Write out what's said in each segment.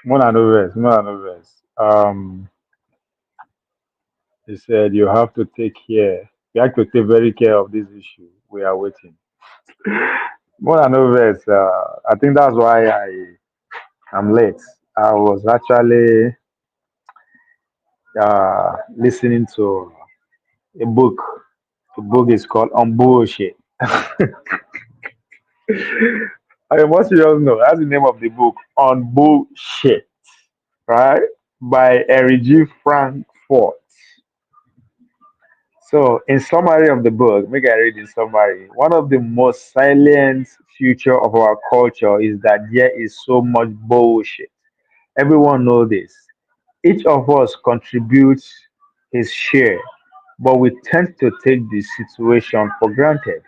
Mona Noves, Mona Noves. He said you have to take care. You have to take very care of this issue. We are waiting. Mona Noves. I think that's why I'm late. I was actually listening to a book. The book is called On Bullshit. I want you all know that's the name of the book, On Bullshit, right? By Eric G. Frankfurt. So, in summary of the book, make I read in summary. One of the most silent future of our culture is that there is so much bullshit. Everyone knows this. Each of us contributes his share, but we tend to take the situation for granted.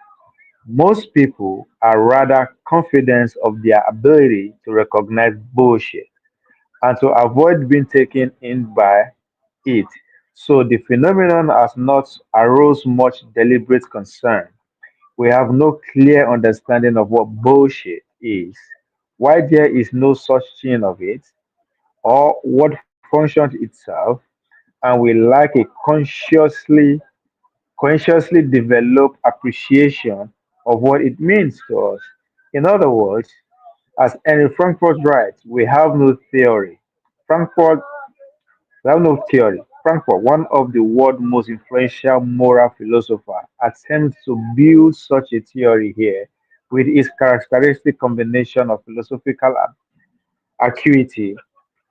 Most people are rather confident of their ability to recognize bullshit and to avoid being taken in by it. So the phenomenon has not aroused much deliberate concern. We have no clear understanding of what bullshit is, why there is no such thing of it, or what functions itself, and we lack a consciously developed appreciation of what it means to us. In other words, as Henry Frankfurt writes, we have no theory. Frankfurt We have no theory. Frankfurt, one of the world's most influential moral philosophers, attempts to build such a theory here with its characteristic combination of philosophical acuity,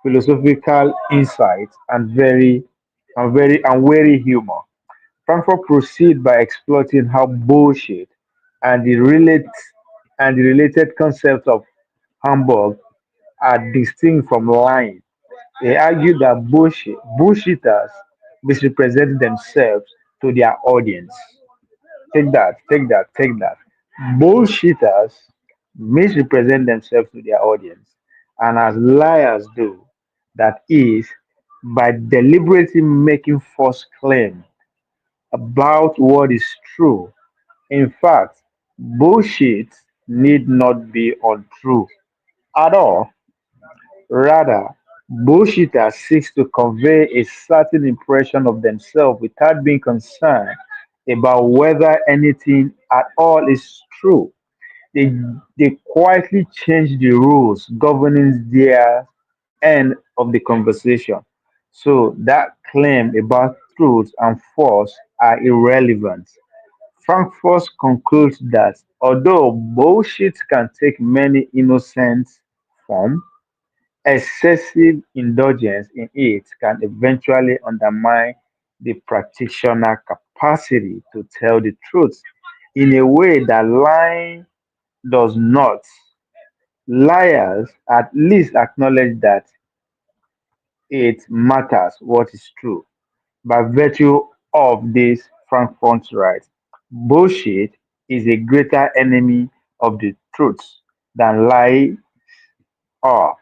philosophical insight, and very humor. Frankfurt proceeds by exploiting how bullshit and the related concepts of Hamburg are distinct from lying. They argue that bullshitters misrepresent themselves to their audience. Take that. Bullshitters misrepresent themselves to their audience, and as liars do, that is, by deliberately making false claims about what is true. In fact, bullshit need not be untrue at all. Rather, bullshitter seeks to convey a certain impression of themselves without being concerned about whether anything at all is true. They, they quietly change the rules governing their end of the conversation. So that claim about truth and false are irrelevant. Frankfurt concludes that although bullshit can take many innocent forms, excessive indulgence in it can eventually undermine the practitioner's capacity to tell the truth in a way that lying does not. Liars at least acknowledge that it matters what is true. By virtue of this, Frankfurt writes, bullshit is a greater enemy of the truth than lie are.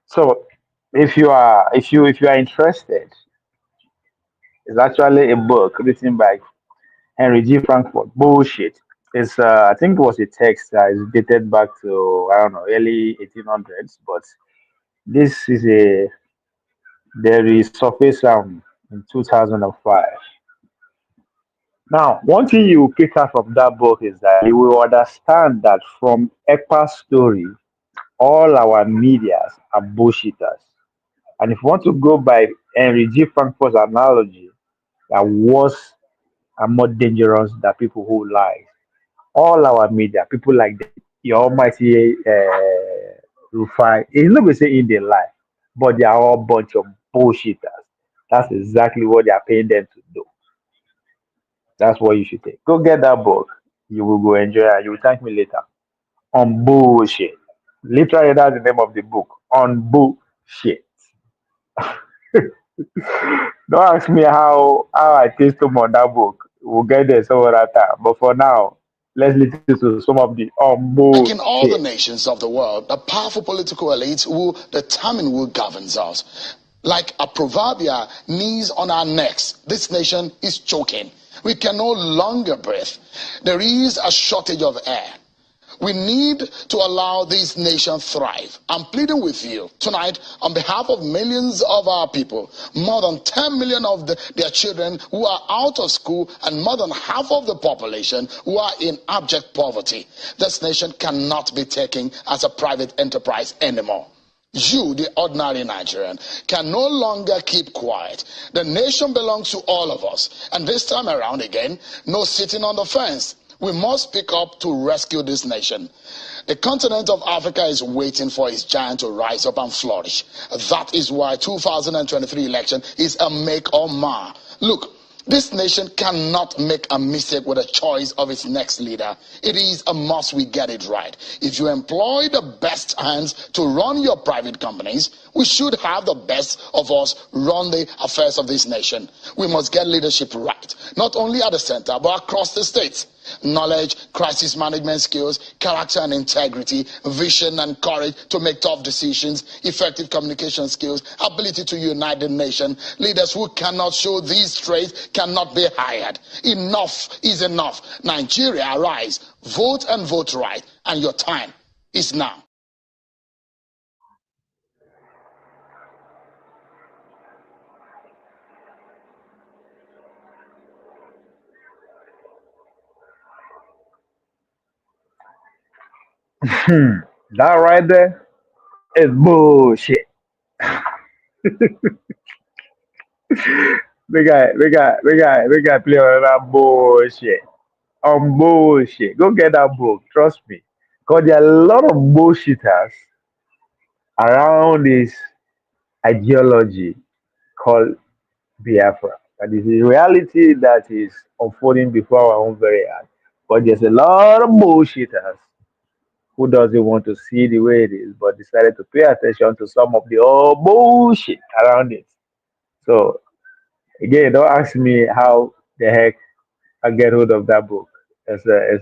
So if you are interested, it's actually a book written by Henry G. Frankfurt. Bullshit. It's I think it was a text that is dated back to I don't know early 1800s, but this is a there is surface in 2005. Now, one thing you will pick up from that book is that you will understand that from Ekpa's story, all our medias are bullshitters. And if you want to go by Henry G. Frankfurt's analogy, that worse are more dangerous than people who lie. All our media, people like your almighty Rufai, it's not going to say in their lie, but they are all bunch of bullshitters. That's exactly what they are paying them to do. That's what you should take. Go get that book. You will go enjoy it. You will thank me later. On bullshit. Literally, that's the name of the book. On bullshit. Don't ask me how I taste them on that book. We'll get there some other time. But for now, let's listen to some of the on Like in all bullshit. the nations of the world, the powerful political elites will determine who governs us. Like a proverbial knees on our necks, this nation is choking. We can no longer breathe. There is a shortage of air. We need to allow this nation thrive. I'm pleading with you tonight on behalf of millions of our people, more than 10 million of their children who are out of school, and more than half of the population who are in abject poverty. This nation cannot be taken as a private enterprise anymore. You, the ordinary Nigerian, can no longer keep quiet. The nation belongs to all of us. And this time around again, no sitting on the fence. We must speak up to rescue this nation. The continent of Africa is waiting for its giant to rise up and flourish. That is why 2023 election is a make or mar. Look, this nation cannot make a mistake with the choice of its next leader. It is a must we get it right. If you employ the best hands to run your private companies, we should have the best of us run the affairs of this nation. We must get leadership right, not only at the center, but across the states. Knowledge, crisis management skills, character and integrity, vision and courage to make tough decisions, effective communication skills, ability to unite the nation. Leaders who cannot show these traits cannot be hired. Enough is enough. Nigeria, arise. Vote and vote right. And your time is now. That right there is bullshit. We got play on that bullshit. On bullshit. Go get that book. Trust me. Because there are a lot of bullshitters around this ideology called Biafra. That is a reality that is unfolding before our own very eyes. But there's a lot of bullshitters who doesn't want to see the way it is, but decided to pay attention to some of the old bullshit around it. So again, don't ask me how the heck I get hold of that book. It's a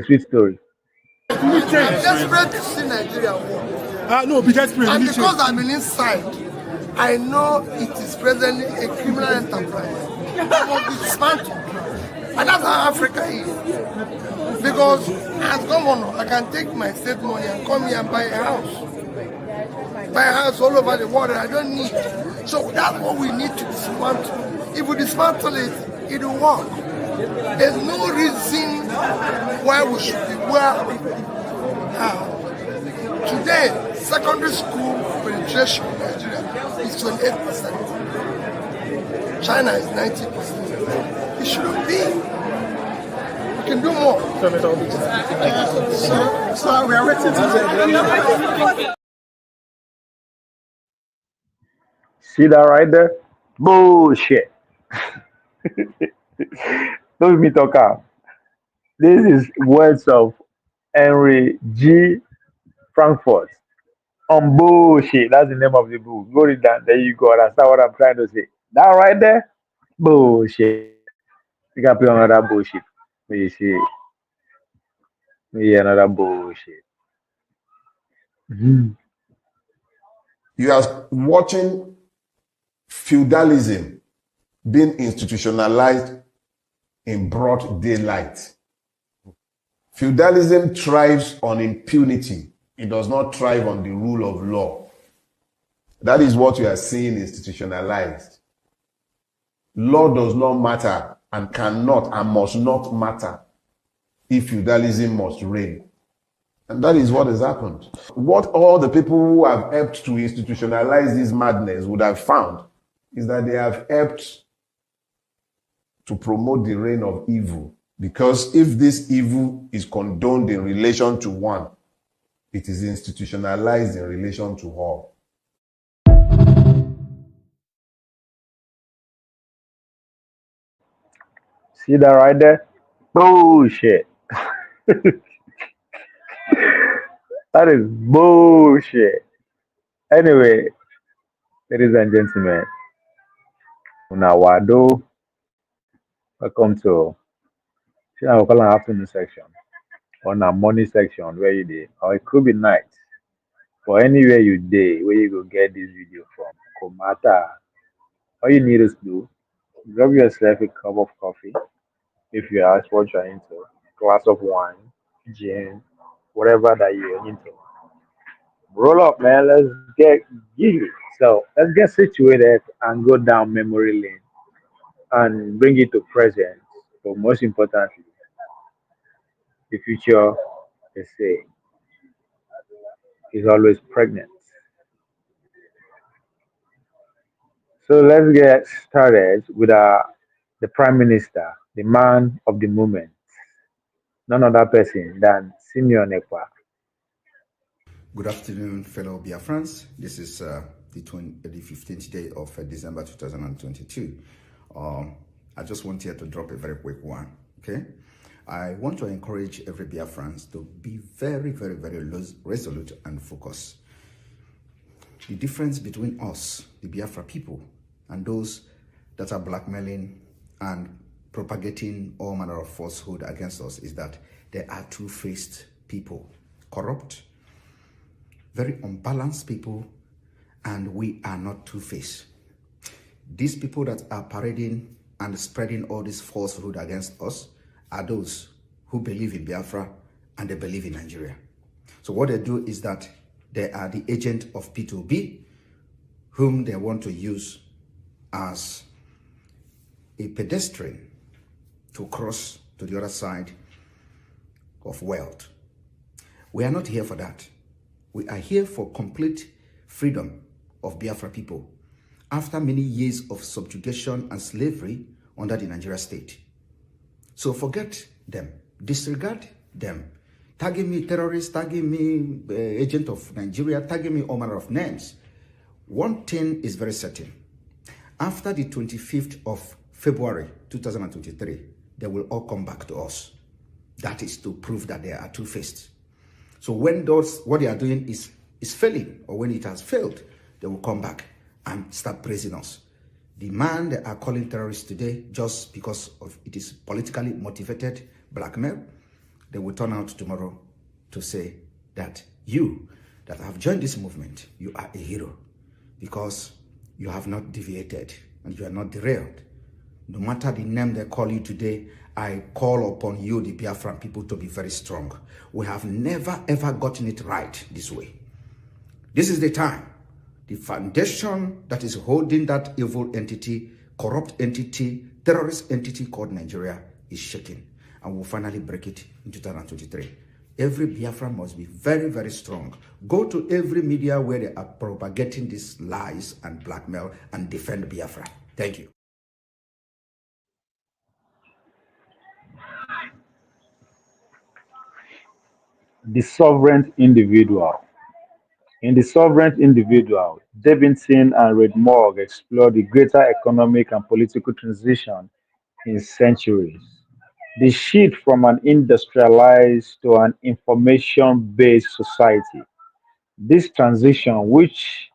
sweet story. I'm desperate to see Nigeria war. No, be desperate. And because I've been inside, I know it is presently a criminal enterprise. It must be dismantled. And that's how Africa is. Because as governor, I can take my state money and come here and buy a house. Buy a house all over the world that I don't need. So that's what we need to dismantle. If we dismantle it, it will work. There's no reason why we should be where we are. Today, secondary school penetration in Nigeria is 28%. China is 90%. It shouldn't be. We can do more. So we are waiting. See that right there? Bullshit. Don't me talk out. This is words of Henry G. Frankfurt. On bullshit. That's the name of the book. Go read that. There you go. Understand what I'm trying to say. That right there? Bullshit. You can play another bullshit. Me see. Me another bullshit. Mhm. You are watching feudalism being institutionalized in broad daylight. Feudalism thrives on impunity. It does not thrive on the rule of law. That is what you are seeing institutionalized. Law does not matter and cannot and must not matter if feudalism must reign. And that is what has happened. What all the people who have helped to institutionalize this madness would have found is that they have helped to promote the reign of evil. Because if this evil is condoned in relation to one, it is institutionalized in relation to all. See that right there? Bullshit. That is bullshit. Anyway, ladies and gentlemen, Unawado, welcome to I will call an afternoon section or a morning section where you did, or it could be night. For anywhere you day, where you go get this video from, Komata. All you need is to grab yourself a cup of coffee if you ask what you're into, glass of wine, gym, whatever that you're into. Roll up, man. Let's get giddy. So let's get situated and go down memory lane and bring it to present. But most importantly, the future, they say, is always pregnant. So let's get started with the Prime Minister, the man of the moment, none other person than Simeon Ekpa. Good afternoon, fellow Biafrans. This is the 15th day of December 2022. Um, I just want here to drop a very quick one, okay? I want to encourage every Biafrans to be very, very, very resolute and focused. The difference between us, the Biafra people, and those that are blackmailing and propagating all manner of falsehood against us is that they are two-faced people, corrupt, very unbalanced people, and we are not two-faced. These people that are parading and spreading all this falsehood against us are those who believe in Biafra and they believe in Nigeria. So what they do is that they are the agent of P2B, whom they want to use as a pedestrian to cross to the other side of wealth. We are not here for that. We are here for complete freedom of Biafra people after many years of subjugation and slavery under the Nigeria state. So forget them, disregard them, tagging me terrorist, tagging me agent of Nigeria, tagging me all manner of names. One thing is very certain. After the 25th of February 2023, they will all come back to us. That is to prove that they are two-faced. So when what they are doing is failing, or when it has failed, they will come back and start praising us. The man they are calling terrorist today, just because of it is politically motivated blackmail, they will turn out tomorrow to say that you that have joined this movement, you are a hero because you have not deviated and you are not derailed. No matter the name they call you today, I call upon you, the Biafran people, to be very strong. We have never ever gotten it right this way. This is the time. The foundation that is holding that evil entity, corrupt entity, terrorist entity called Nigeria is shaking. And we'll finally break it in 2023. Every Biafran must be very, very strong. Go to every media where they are propagating these lies and blackmail and defend Biafra. Thank you. The sovereign individual. In The Sovereign Individual, Davidson and Reid Mogg explore the greater economic and political transition in centuries. The shift from an industrialized to an information based society. This transition, which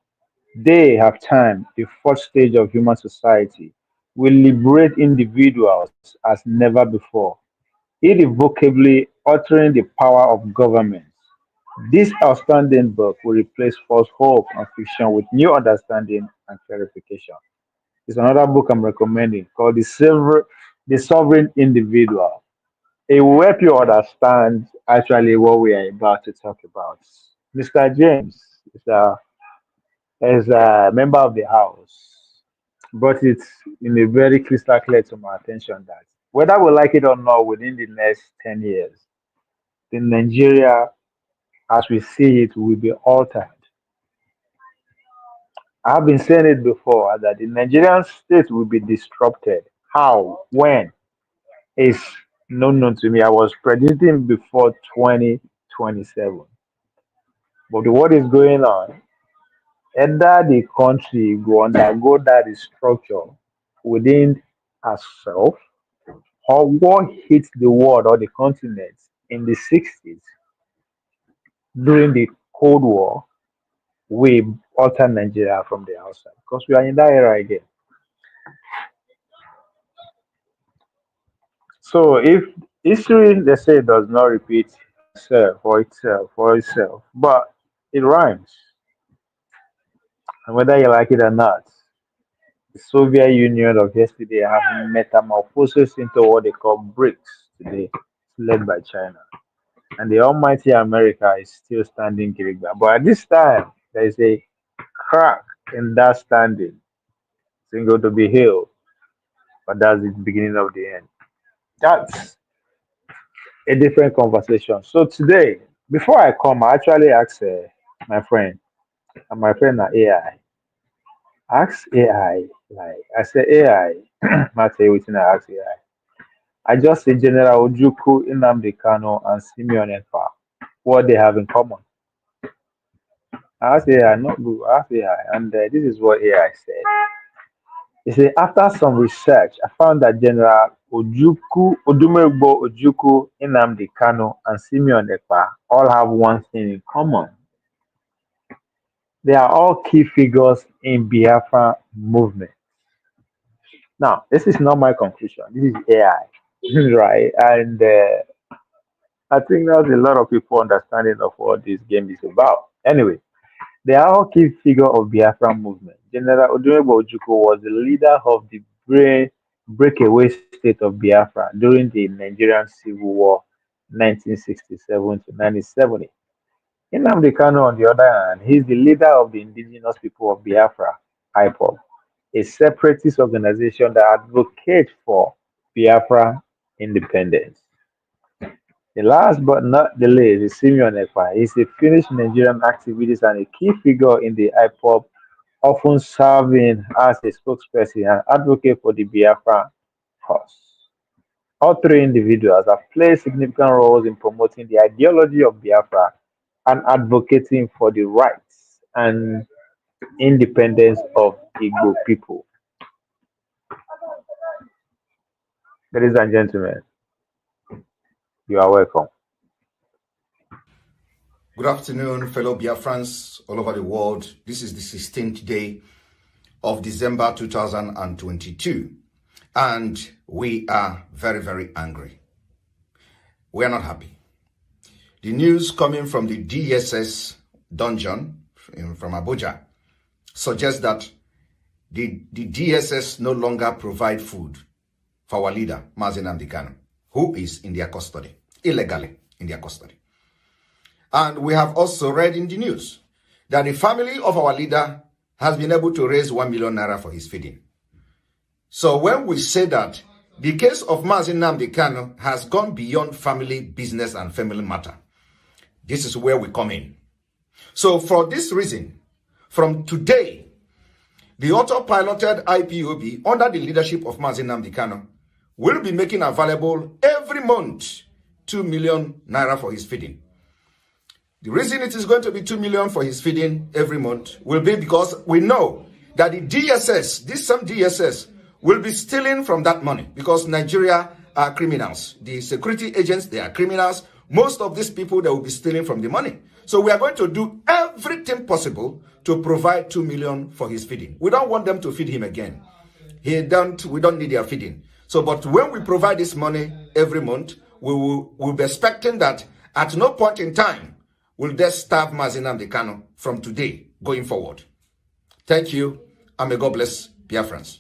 they have termed the fourth stage of human society, will liberate individuals as never before, irrevocably altering the power of governments. This outstanding book will replace false hope and fiction with new understanding and clarification. It's another book I'm recommending called The Sovereign Individual. It will help you understand actually what we are about to talk about. Mr. James is a member of the House, brought it in a very crystal clear to my attention that whether we like it or not, within the next 10 years, the Nigeria as we see it will be altered. I've been saying it before that the Nigerian state will be disrupted. How? When? Is not known to me. I was predicting before 2027. But what is going on, either the country will undergo that restructure within herself, or what hit the world or the continent in the 60s during the Cold War we alter Nigeria from the outside because we are in that era again. So if history, they say, does not repeat itself, but it rhymes, and whether you like it or not, the Soviet Union of yesterday have metamorphosed into what they call BRICS today, led by China. and the almighty America is still standing Kirigba. But at this time, there is a crack in that standing. Single to be healed, but that's the beginning of the end. That's a different conversation. So today, before I come, I actually asked my friend, and my friend at AI, ask AI, like I said, AI, not say everything I ask AI. I just say General Ojuku, Nnamdi Kanu, and Simeon Ekpa, what they have in common. I asked AI, not good, I asked AI, and this is what AI said. He said, after some research, I found that General Ojuku, Odumegbo Ojuku, Nnamdi Kanu, and Simeon Ekpa all have one thing in common. They are all key figures in Biafra movement. Now, this is not my conclusion. This is AI, right? And I think there's a lot of people understanding of what this game is about. Anyway, they are all key figure of Biafra movement. General Odumegbo Ojukwu was the leader of the breakaway state of Biafra during the Nigerian Civil War, 1967 to 1970. Nnamdi Kanu, on the other hand, he is the leader of the indigenous people of Biafra, IPOB, a separatist organization that advocates for Biafra independence. The last but not the least is Simeon Ekpa. He's a Finnish Nigerian activist and a key figure in the IPOB, often serving as a spokesperson and advocate for the Biafra cause. All three individuals have played significant roles in promoting the ideology of Biafra and advocating for the rights and independence of Igbo people. Ladies and gentlemen, you are welcome. Good afternoon, fellow Biafrans all over the world. This is the 16th day of December 2022, and we are very, very angry. We are not happy. The news coming from the DSS dungeon from Abuja suggests that the DSS no longer provide food for our leader, Mazi Nnamdi Kanu, who is in their custody, illegally in their custody. And we have also read in the news that the family of our leader has been able to raise 1 million naira for his feeding. So when we say that the case of Mazi Nnamdi Kanu has gone beyond family business and family matter, this is where we come in. So for this reason, from today, the auto-piloted IPOB under the leadership of Mazi Nnamdi Kanu will be making available every month 2 million naira for his feeding. The reason it is going to be 2 million for his feeding every month will be because we know that the DSS, this some DSS, will be stealing from that money because Nigeria are criminals. The security agents, they are criminals. Most of these people, they will be stealing from the money. So we are going to do everything possible to provide 2 million for his feeding. We don't want them to feed him again. We don't need their feeding. So, but when we provide this money every month, we'll be expecting that at no point in time will they starve Mazi Nnamdi Kanu from today going forward. Thank you, and may God bless Biafrans.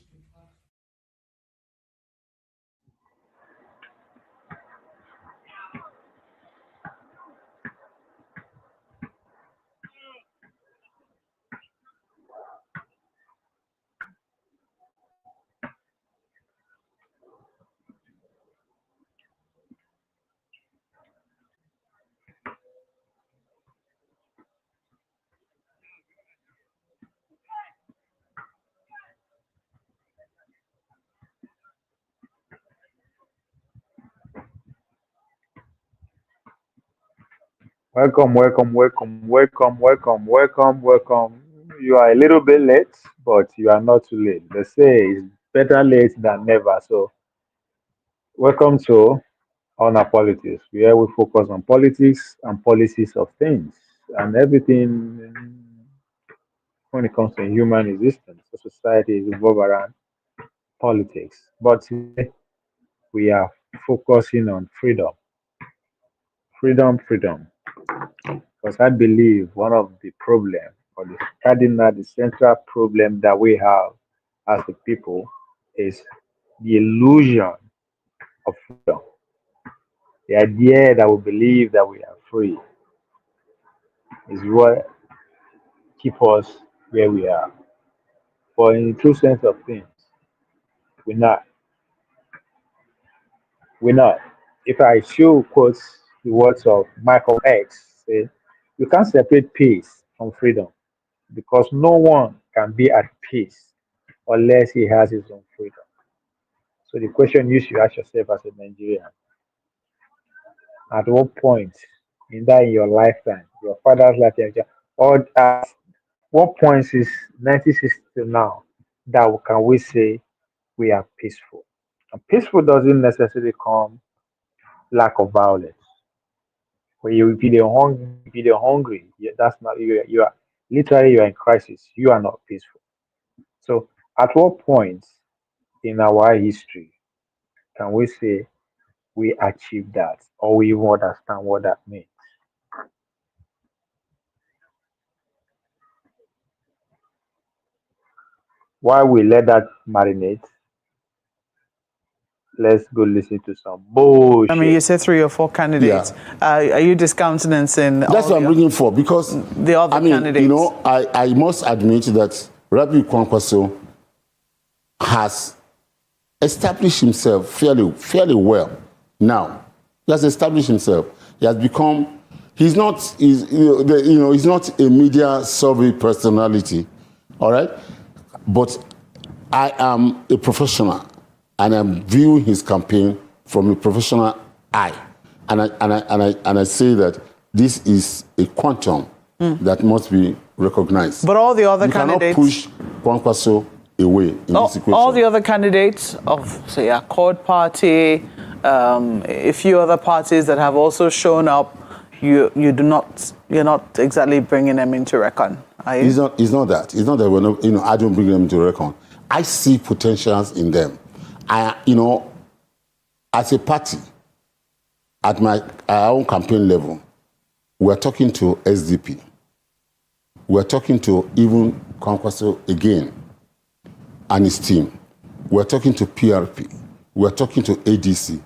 Welcome, welcome, welcome, welcome, welcome, welcome, welcome. You are a little bit late, but you are not too late. They say it's better late than never. So, welcome to On Politics, where we focus on politics and policies of things and everything when it comes to human existence. So society is revolved around politics. But today, we are focusing on freedom. Freedom, freedom. Because I believe one of the problem or the cardinal, the central problem that we have as a people is the illusion of freedom. The idea that we believe that we are free is what keep us where we are. But in the true sense of things, we're not. We're not. If I show quote the words of Michael X, say, you can't separate peace from freedom because no one can be at peace unless he has his own freedom. So the question you should ask yourself as a Nigerian, at what point in your lifetime, your father's lifetime, or at what point is 1960 to now that can we say we are peaceful? And peaceful doesn't necessarily come lack of violence. When you if you're hungry, that's not you are literally you are in crisis. You are not peaceful. So at what point in our history can we say we achieved that or we even understand what that means? While we let that marinate, let's go listen to some I mean, you bullshit. said 3 or 4 Yeah, candidates. Are you discountenancing that's all what I'm bringing for because, the other I mean, you candidates? know, I must admit that Rabbi Kwankwaso has established himself fairly well now. He has established himself. He has become. He's not a media survey personality, all right. But I am a professional, and I'm viewing his campaign from a professional eye, and I say that this is a quantum that must be recognized. But all the other You cannot candidates, push Kwankwaso away in this equation. all the other candidates of, say, Accord Party, a few other parties that have also shown up, you're not exactly bringing them into reckon, are you? It's not that. It's not that we're not, I don't bring them to reckon. I see potentials in them. As a party, at our own campaign level, we're talking to SDP. We're talking to even Kwankwaso again and his team. We're talking to PRP. We're talking to ADC.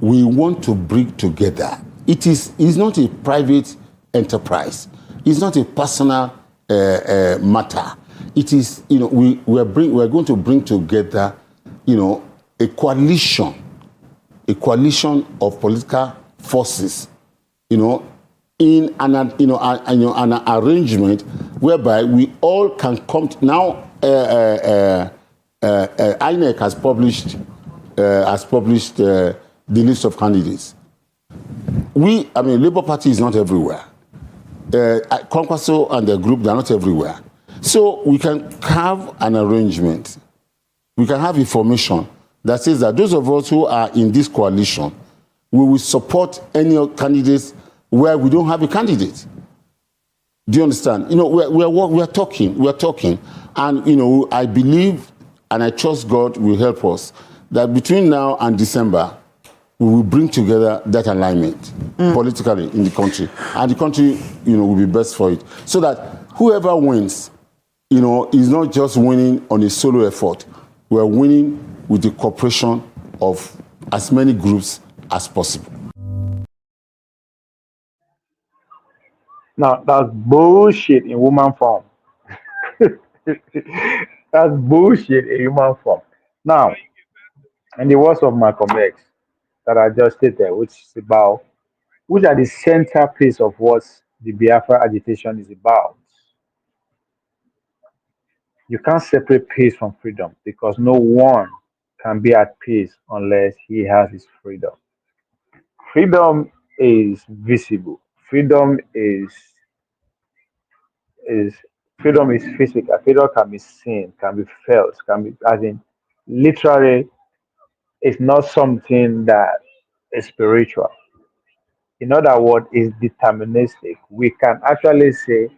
We want to bring together. It's not a private enterprise. It's not a personal matter. It is, we're going to bring together, a coalition of political forces, in an arrangement whereby we all can come now. INEC has published the list of candidates. Labour Party is not everywhere. Kwankwaso and the group, they're not everywhere. So we can have an arrangement. We can have information that says that those of us who are in this coalition, we will support any candidates where we don't have a candidate. Do you understand? We're talking, and I believe and I trust God will help us that between now and December, we will bring together that alignment politically in the country, and the country, will be best for it, so that whoever wins, is not just winning on a solo effort. We're winning with the cooperation of as many groups as possible. Now that's bullshit in woman form. That's bullshit in human form. Now, in the words of Malcolm X that I just stated, which are the centerpiece of what the Biafra agitation is about. You can't separate peace from freedom because no one can be at peace unless he has his freedom. Freedom is visible. Is freedom is physical. Freedom can be seen, can be felt, can be as in literally it's not something that is spiritual. In other words, it's deterministic. We can actually say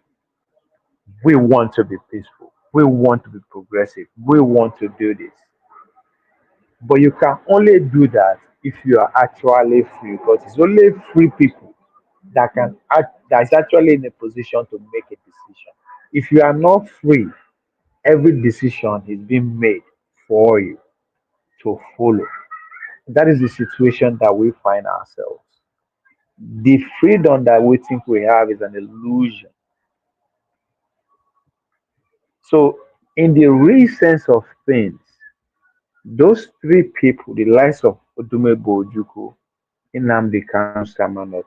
we want to be peaceful, we want to be progressive, we want to do this. But you can only do that if you are actually free, because it's only free people that's actually in a position to make a decision. If you are not free, every decision is being made for you to follow. That is the situation that we find ourselves. The freedom that we think we have is an illusion. So, in the real sense of things, those three people, the likes of Odumegwu Ojukwu, Nnamdi Kanu, Samuel,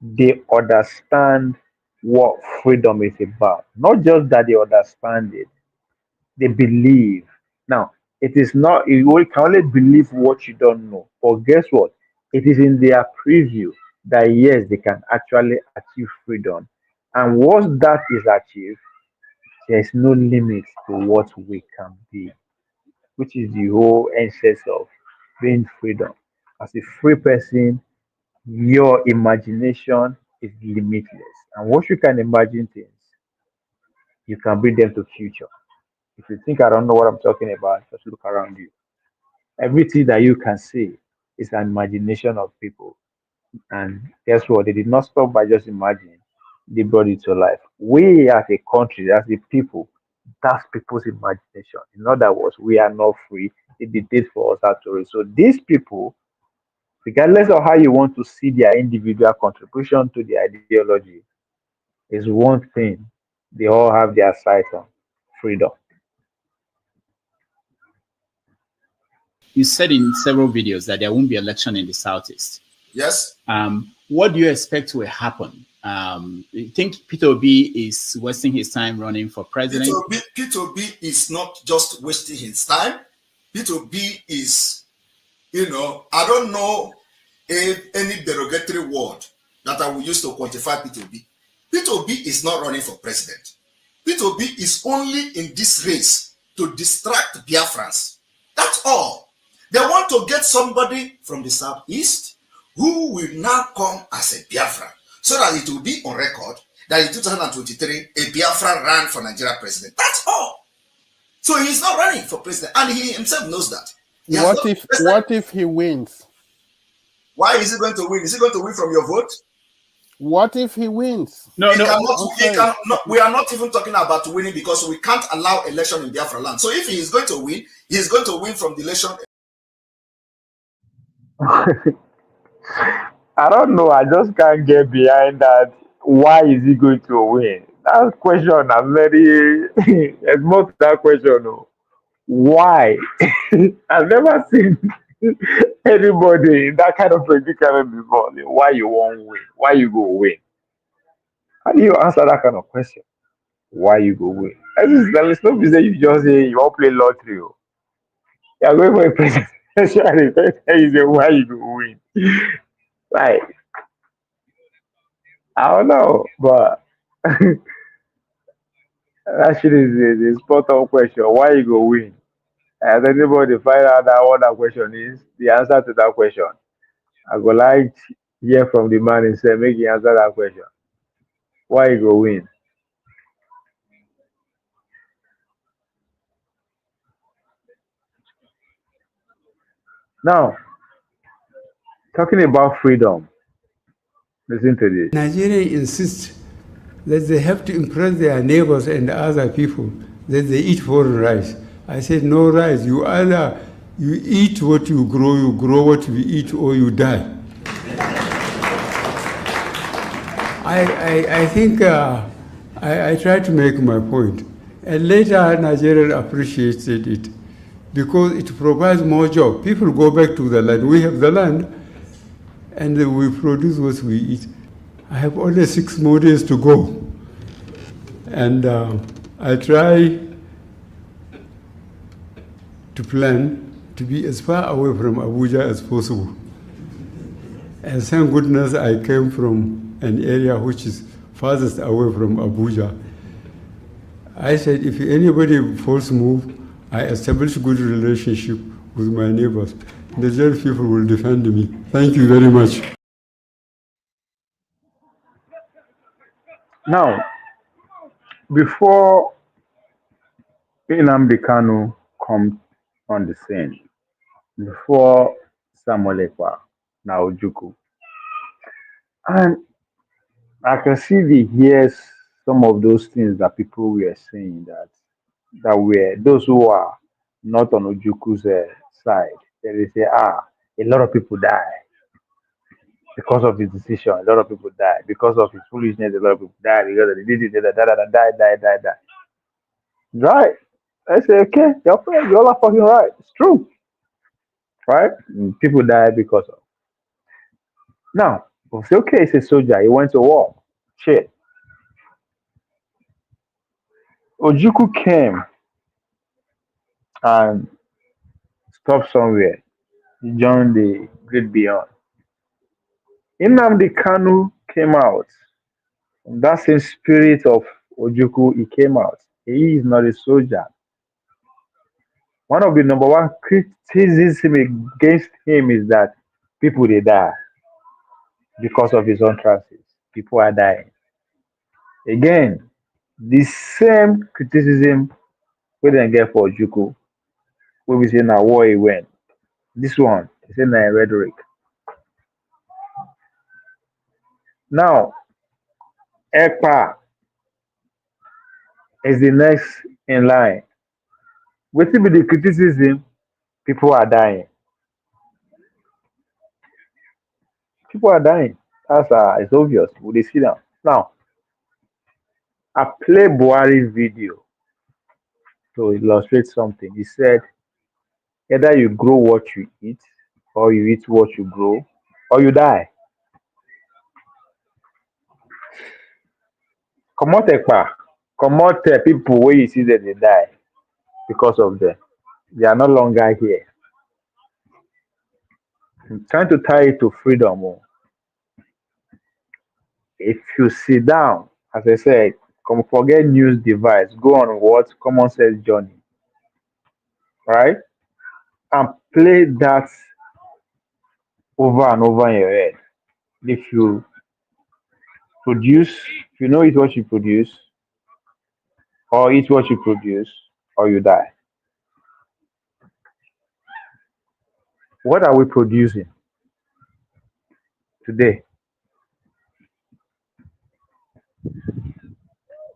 they understand what freedom is about. Not just that they understand it, they believe. Now, it is not, can only believe what you don't know. But guess what? It is in their preview that yes, they can actually achieve freedom. And once that is achieved, there is no limit to what we can be, which is the whole essence of being freedom. As a free person, your imagination is limitless. And once you can imagine things, you can bring them to future. If you think I don't know what I'm talking about, just look around you. Everything that you can see is an imagination of people. And guess what? They did not stop by just imagining, they brought it to life. We as a country, as a people, that's people's imagination. In other words, we are not free. It dictates for us how to read. So these people, regardless of how you want to see their individual contribution to the ideology, is one thing they all have their sight on: freedom. You said in several videos that there won't be election in the southeast. Yes. What do you expect will happen? You think Peter Obi is wasting his time running for president? Peter Obi is not just wasting his time. Peter Obi is, I don't know any derogatory word that I will use to quantify Peter Obi. Peter Obi is not running for president. Peter Obi is only in this race to distract Biafrans. That's all. They want to get somebody from the southeast who will now come as a Biafran, so that it will be on record that in 2023, a Biafran ran for Nigeria president. That's all. So he's not running for president, and he himself knows that. What if he wins? Why is he going to win? Is he going to win from your vote? What if he wins? No. We are not even talking about winning, because we can't allow election in Biafra land. So if he is going to win, he is going to win from the election. I don't know. I just can't get behind that. Why is he going to win? That question, I'm very. There's more to that question. No. Why? I've never seen anybody in that kind of predicament before. Why you won't win? Why you go win? How do you answer that kind of question? Why you go win? There is no reason you just say you won't play lottery. Oh. You are going for a presidential debate and you say why you go win. Like, I don't know, but that shit is a spot on question. Why you go win? Has anybody find out that what that question is? The answer to that question. I go like hear from the man himself, make he answer that question. Why you go win? Now, talking about freedom, listen to this. Nigerians insist that they have to impress their neighbors and other people, that they eat foreign rice. I said, no rice. You either you eat what you grow what you eat, or you die. I think I tried to make my point. And later, Nigeria appreciated it because it provides more jobs. People go back to the land. We have the land, and we produce what we eat. I have only 6 more days to go. And I try to plan to be as far away from Abuja as possible. And thank goodness I came from an area which is farthest away from Abuja. I said, if anybody false move, I establish good relationship with my neighbors. The Nigerian people will defend me. Thank you very much. Now, before Nnamdi Kanu comes on the scene, before Samuel Ekpa, now Ojukwu, and I can see the hears some of those things that people were saying that were those who are not on Ojukwu's side. They say, a lot of people die. Because of his decision, a lot of people died. Because of his foolishness, a lot of people died. Because of the die. Right? I say, okay, your friend, you all are fucking right. It's true, right? People die because of. Now, we'll say, okay, he's a soldier. He went to war. Shit. Ojuku came and stopped somewhere. He joined the Great Beyond. Nnamdi Kanu came out. From that same spirit of Ojuku, he came out. He is not a soldier. One of the number one criticism against him is that people they die because of his utterances. People are dying. Again, the same criticism we didn't get for Ojuku, where we say now war he went. This one, he said now rhetoric. Now, Ekpa is the next in line. Waiting with the criticism, people are dying. People are dying. That's it's obvious. We dey see now. Now, I play Buhari video to illustrate something. He said, either you grow what you eat, or you eat what you grow, or you die. Comot Ekpa, comot people where you see that they die because of them. They are no longer here. I'm trying to tie it to freedom. Oh. If you sit down, as I said, come forget news device, go on what common sense journey, right? And play that over and over in your head. If you produce, if you know it what you produce, or eat what you produce, or you die. What are we producing today?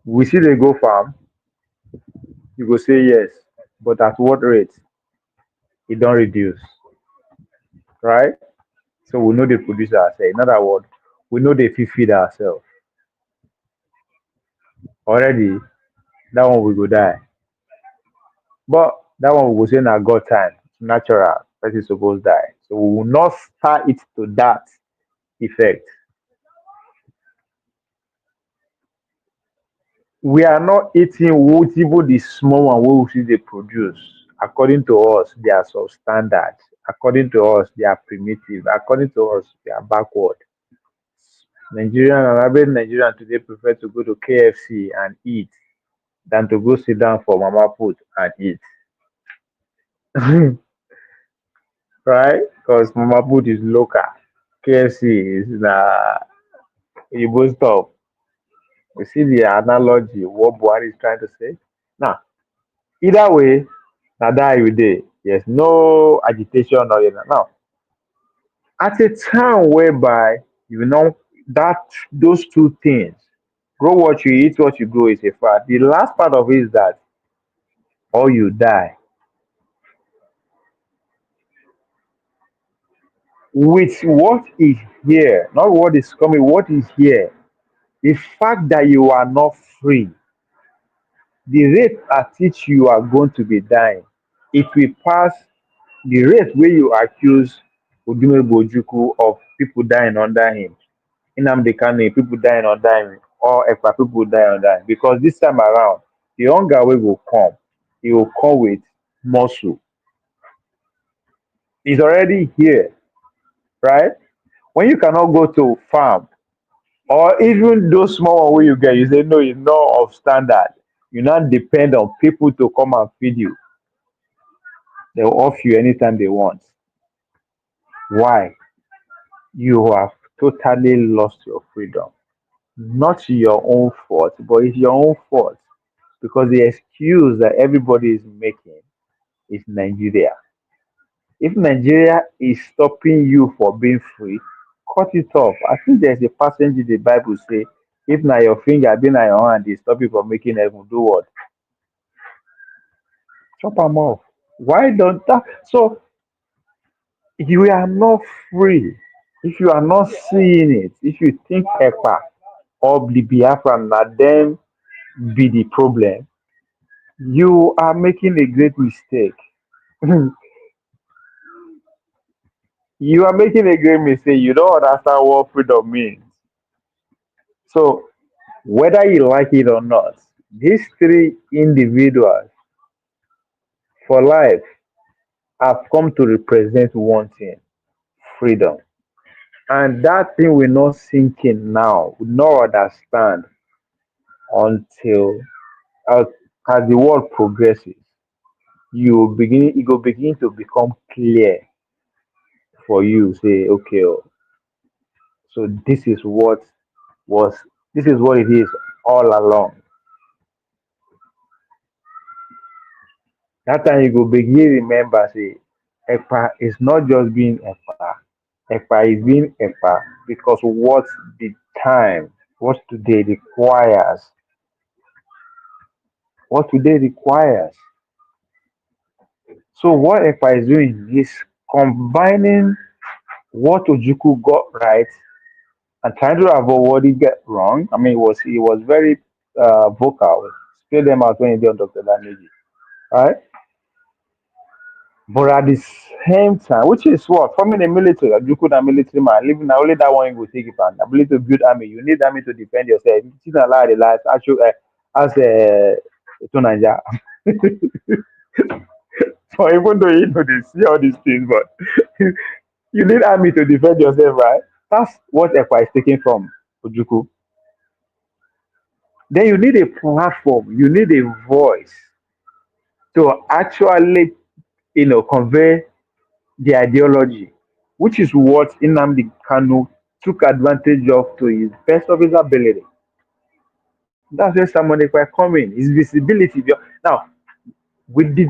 We see they go farm, you go say yes, but at what rate? It don't reduce, right? So we know they produce ourselves. In other words, we know they feed ourselves. Already, that one we go die. But that one we go say na God time, natural, person suppose die. So we will not start it to that effect. We are not eating what even the small one wey we see they produce. According to us, they are substandard. According to us, they are primitive. According to us, they are backward. Nigerian and average Nigerian today prefer to go to KFC and eat than to go sit down for mama put and eat. Right? Because mama put is local. KFC is Igbo stuff. We see the analogy what Buhari is trying to say. Now, either way, na die you dey. There's no agitation or anything. Now, at a time whereby you know that those two things, grow what you eat, what you grow is a fact. The last part of it is that or you die. With what is here, not what is coming, what is here. The fact that you are not free, the rate at which you are going to be dying, it will pass the rate where you accuse Odumegwu Ojukwu of people dying under him. Nnamdi Kanu, people dying under him, or Ekpa people dying under him. Because this time around, the hunger will come. He will come with muscle. It's already here, right? When you cannot go to farm, or even those small one where you get, you say no, it's not of standard. You not depend on people to come and feed you. They'll off you anytime they want. Why? You have totally lost your freedom. Not your own fault, but it's your own fault. Because the excuse that everybody is making is Nigeria. If Nigeria is stopping you for being free, cut it off. I think there's a passage in the Bible say, if na your finger be na your hand, they stop you from making heaven. Do what? Chop them off. Why don't that? So you are not free. If you are not seeing it, if you think EPA or the Biafran that then be the problem, you are making a great mistake. You are making a great mistake. You don't understand what freedom means. So, whether you like it or not, these three individuals for life have come to represent one thing: freedom. And that thing will not sink in now, will not understand until as, as the world progresses, it will begin to become clear for you. Say, okay, oh, so was this is what it is all along. That time you go begin remember, say, EPA is not just being EPA. EPA is being EPA because what the time, what today requires, what today requires. So what EPA is doing is combining what Ojukwu got right and trying to avoid what he get wrong. I mean, he was very vocal, spell them out when he did on Dr. Daneji, right? But at the same time, which is what forming a military, you could a military man, living now only that one you will take it and ability to build army. You need army to defend yourself. You not allow the life actually as a to Nigeria. So even though you know they see all these things, but you need army to defend yourself, right? That's what EFA is taking from Ojuku. Then you need a platform, you need a voice to actually, convey the ideology, which is what Nnamdi Kanu took advantage of to his best of his ability. That's where somebody quite coming. His visibility. Now, we did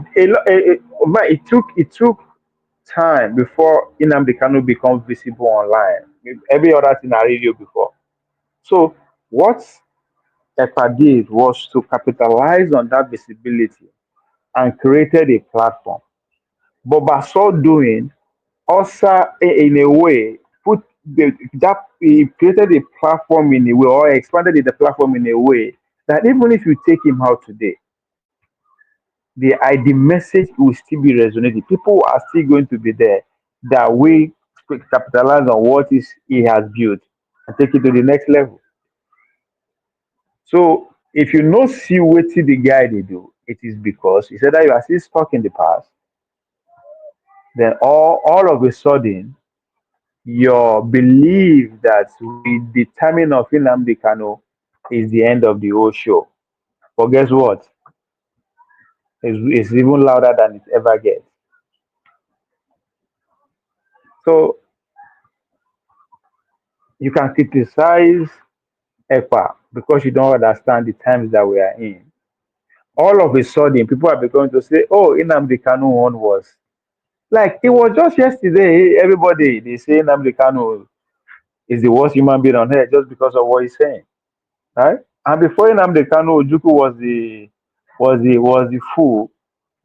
but it took time before Nnamdi Kanu becomes visible online. Every other thing I radio before. So what EPA did was to capitalize on that visibility and created a platform. But by so doing, also in a way put that he created a platform in a way or expanded the platform in a way that even if you take him out today, the message will still be resonating. People are still going to be there that we capitalize on what is he has built and take it to the next level. So if you not see what the guy they do, it is because he said that you are still stuck in the past, then all of a sudden your belief that with the timing of Nnamdi Kano is the end of the whole show. But guess what? It's even louder than it ever gets. So you can criticize EPA because you don't understand the times that we are in. All of a sudden, people are going to say, "Oh, Nnamdi Kanu one was like it was just yesterday." Everybody they say Nnamdi Kanu is the worst human being on earth just because of what he's saying, right? And before Nnamdi Kanu, Ojukwu was the fool,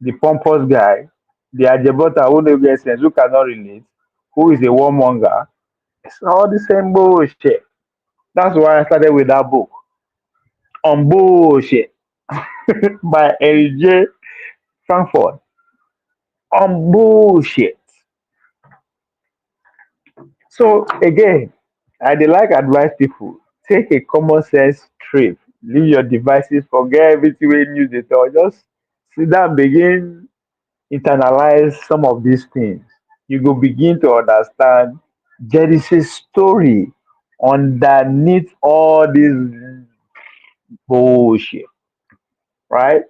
the pompous guy, the Ajebota who no get sense, who cannot relate, who is a warmonger. It's all the same bullshit. That's why I started with that book on bullshit by L.J. Frankfurt. On bullshit. So again, I dey like advise people take a common sense trip. Leave your devices, forget everything wey news dey talk. Just sit down, begin internalize some of these things. You go begin to understand there is a story underneath all this bullshit, right?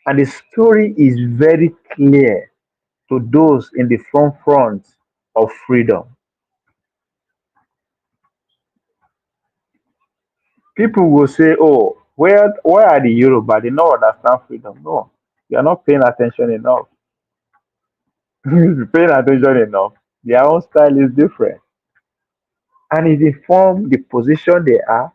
And the story is very clear to those in the front of freedom. People will say, "Oh, where are the Yoruba? They don't understand freedom." No, you are not paying attention enough. If you're paying attention enough, their own style is different. And it inform the position they are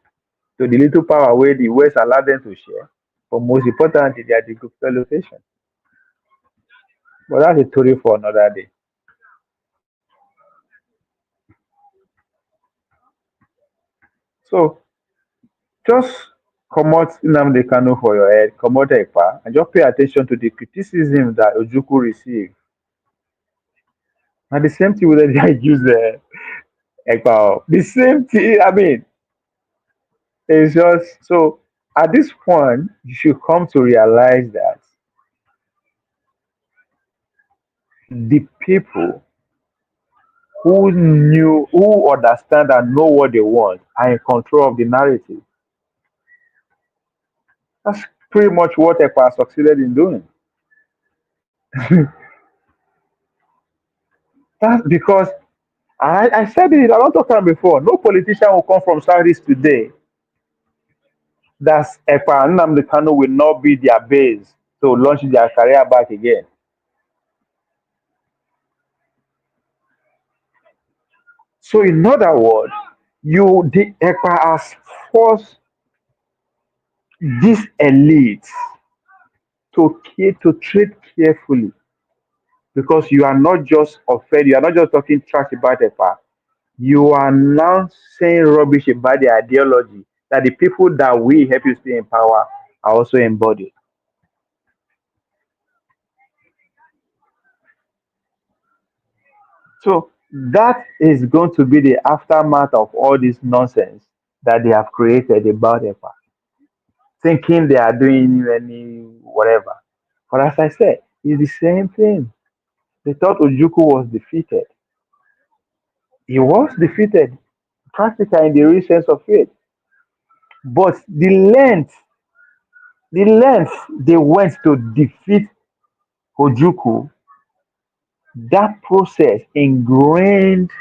to the little power where the West allow them to share. But most importantly, they are the group location. But that's a story for another day. So just comot Nnamdi Kanu for your head, comot Ekpa, and just pay attention to the criticism that Ojukwu received. And the same thing with the accuse Ekpa. The same thing. I mean, it's just so. At this point, you should come to realize that the people who understand and know what they want are in control of the narrative. That's pretty much what Ekpa succeeded in doing. That's because I said it a lot of time before. No politician will come from Southeast today that Ekpa and Nnamdi Kanu will not be their base to launch their career back again. So in other words, the Ekpa has forced this elite to tread carefully because you are not just offended, you are not just talking trash about Ekpa, you are now saying rubbish about the ideology that the people that we help you stay in power are also embodied. So that is going to be the aftermath of all this nonsense that they have created about EPA, thinking they are doing any whatever. But as I said, it's the same thing. They thought Ojukwu was defeated. He was defeated practically in the real sense of it. But the length they went to defeat Ojukwu, that process ingrained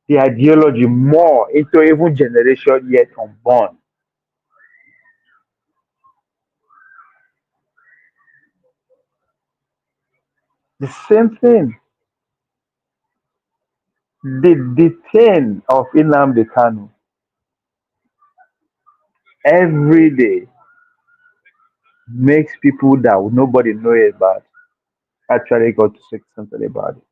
the ideology more into even generation yet unborn. The same thing. The thing of Nnamdi Kanu every day makes people that nobody knows about actually got to say something about it.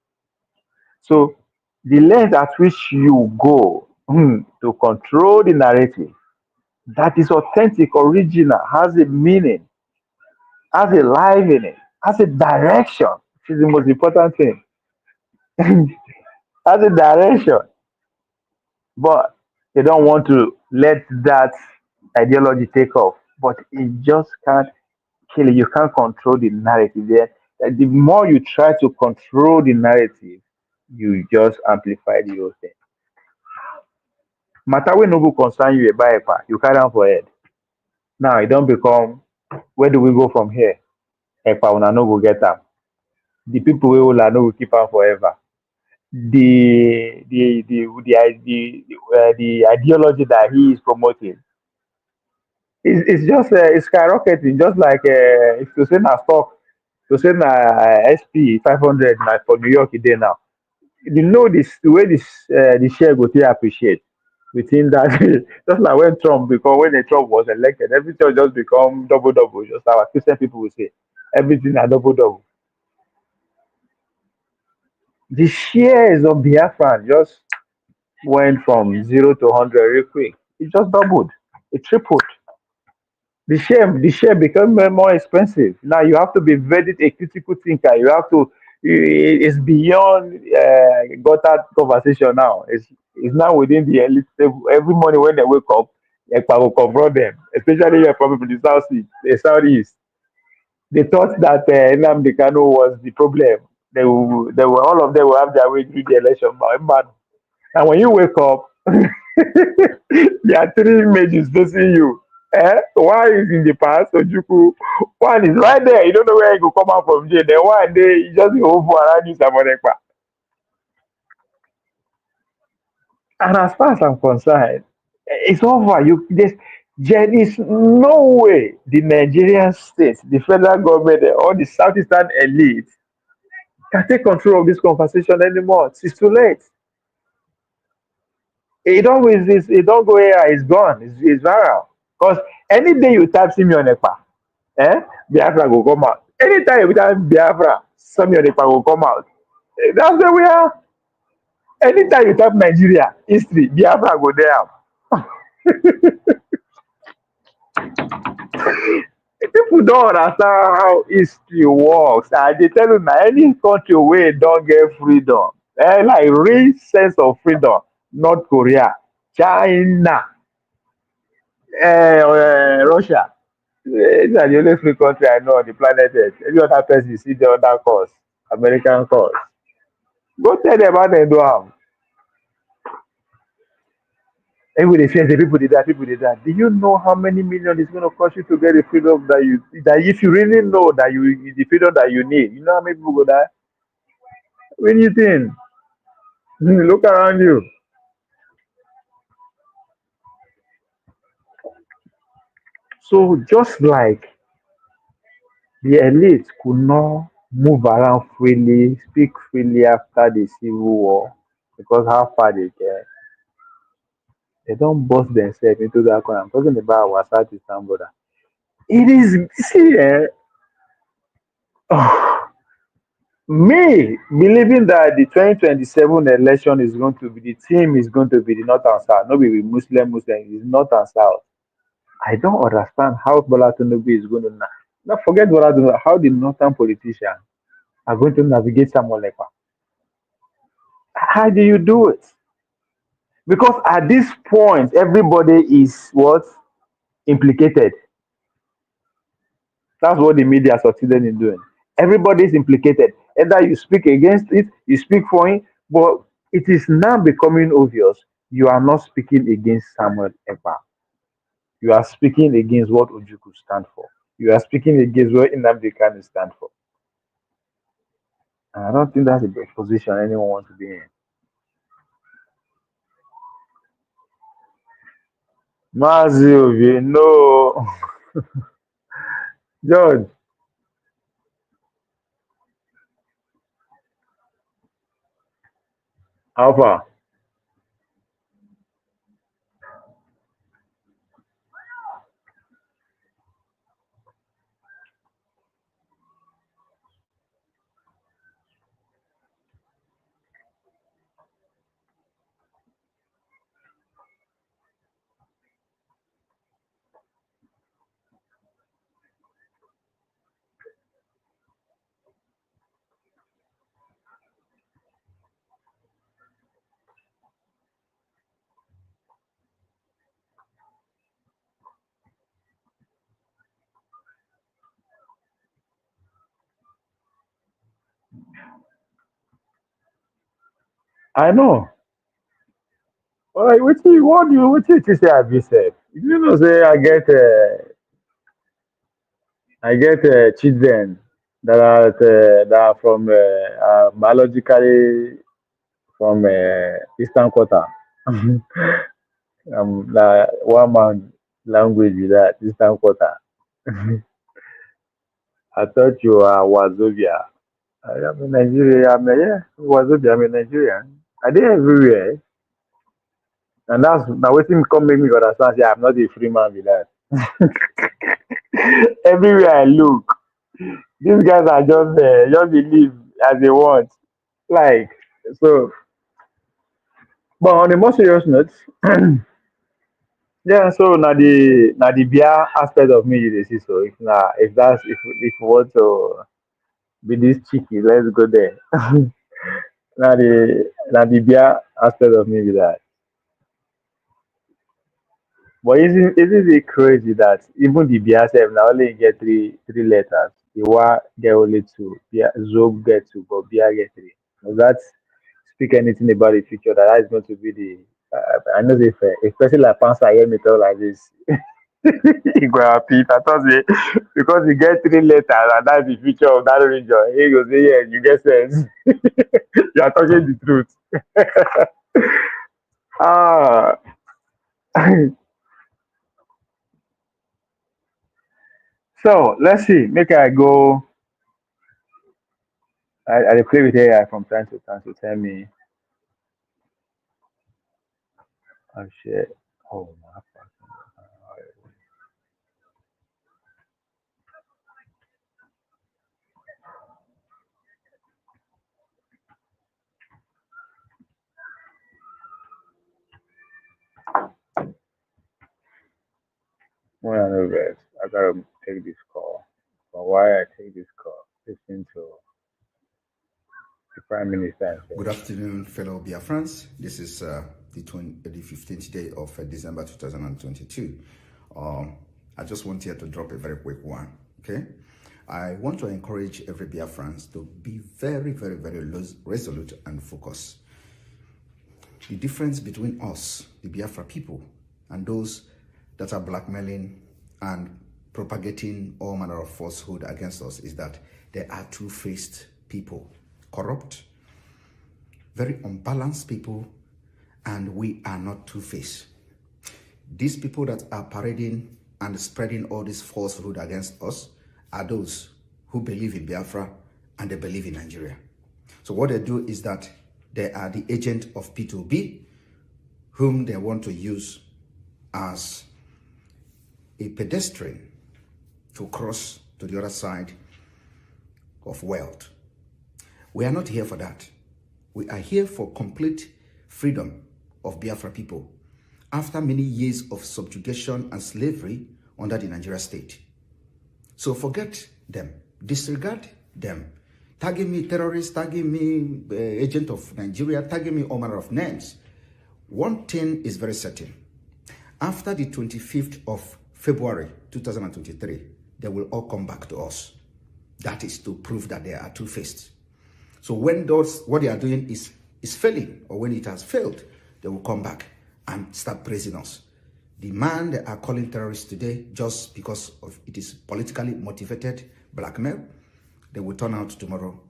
So the length at which you go to control the narrative that is authentic, original, has a meaning, has a life in it, has a direction, which is the most important thing. Has a direction. But they don't want to let that ideology take off. But it just can't kill it. You can't control the narrative there. The more you try to control the narrative, you just amplify the whole thing. Matter when no go concern you about EPA, you carry on for head. Now it don't become where do we go from here? EPA una no go get am. The people we will no go keep am forever. The ideology that he is promoting it's just it's skyrocketing, just like if you say na stock, to say na SP 500 na for New York today now. You know this the way this the share go take appreciate within that. Just like when the Trump was elected, everything just become double double. Just our Christian people will say everything are double double. The shares of Biafran just went from 0 to 100 real quick. It just doubled. It tripled. The share become more expensive. Now you have to be very a critical thinker. You have to. It's beyond got that conversation now. It's now within the elite table. Every morning when they wake up, Ekpa will confront them, especially here from the southeast. They thought that Nnamdi Kanu was the problem. They were all of them will have their way through the election. But and when you wake up, there are three images facing you. One is in the past, Ojuku. One is right there. You don't know where you go come out from jail. Then one day you just go over around you Samonekpa. And as far as I'm concerned, it's over. There is no way the Nigerian state, the federal government, or the Southeastern elite can take control of this conversation anymore. It's too late. It don't go here, it's gone. It's viral. Because any day you type Simeon Ekpa, Biafra will come out. Anytime you type Biafra, Simeon Ekpa will come out. That's where we are. Anytime you type Nigeria history, Biafra go there. People don't understand how history works. And they tell you now any country where don't get freedom, like real sense of freedom, North Korea, China, Russia. These are the only free country I know on the planet Earth. Any other person you see the other cause, American cause. Go tell them how they do am. Everybody fears the people did that, people did that. Do you know how many million it's going to cost you to get the freedom that if you really know that the freedom that you need, you know how many people go die? When you think, look around you. So just like the elite could not move around freely, speak freely after the Civil War because how far they get, they don't bust themselves into that corner. I'm talking about our Southeastern brother. It is see, me believing that the 2027 election is going to be the team is going to be the North and South, not be the Muslim, is North and South. I don't understand how Bola Tinubu is going to now forget Bola Tinubu, how the northern politicians are going to navigate someone like that. How do you do it? Because at this point, everybody is what implicated. That's what the media succeeded in doing. Everybody is implicated. Either you speak against it, you speak for it, but it is now becoming obvious you are not speaking against Samuel Ekpa. You are speaking against what Ojuku stand for. You are speaking against what Nnamdi Kanu stand for. And I don't think that's a big position anyone wants to be in. Mazio, you know, George, Alpha. I know. All right, what you say I be said? You know, say I get children that are from biologically from Eastern Quarter. Na one man language with that Eastern Quarter. I thought you were Wazobia. I am in Nigeria. Yeah, Wazobia. I'm in Nigeria. I did everywhere, and that's now waiting come make me understand. Say I'm not a free man with that. Everywhere I look, these guys are just believe as they want. Like so. But on a more serious note, yeah. So now the beer aspect of me you dey see. So if you want to be this cheeky, let's go there. Now the beer aspect of me be that. But isn't it crazy that even the beer self now only get three letters. The wa get only two. Beer Zob get two, but beer get three. Does that speak anything about the future that is going to be the I know if person like Pansa hear me talk like this, he go happy. I thought say because you get three letters and that's the future of that region. He go say, yeah, you get sense. You are talking the truth. Ah, so let's see. Make I go. I dey play with AI from time to time to tell me. Oh shit. Oh my. One of the best. I gotta take this call. But why I take this call? Listen to the Prime Minister and say, Good afternoon, fellow Biafrans. This is the 15th day of December 2022. I just want here to drop a very quick one, okay? I want to encourage every Biafrans to be very, very, very resolute and focused. The difference between us, the Biafra people, and those that are blackmailing and propagating all manner of falsehood against us is that they are two-faced people, corrupt, very unbalanced people, and we are not two-faced. These people that are parading and spreading all this falsehood against us are those who believe in Biafra and they believe in Nigeria. So what they do is that they are the agent of P2B, whom they want to use as a pedestrian to cross to the other side of wealth. We are not here for that. We are here for complete freedom of Biafra people after many years of subjugation and slavery under the Nigeria state. So forget them, disregard them, tagging me terrorist, tagging me agent of Nigeria, tagging me all manner of names. One thing is very certain. After the 25th of February 2023, they will all come back to us. That is to prove that they are two-faced. So when what they are doing is failing, or when it has failed, they will come back and start praising us. The man they are calling terrorist today, just because of it is politically motivated blackmail, they will turn out tomorrow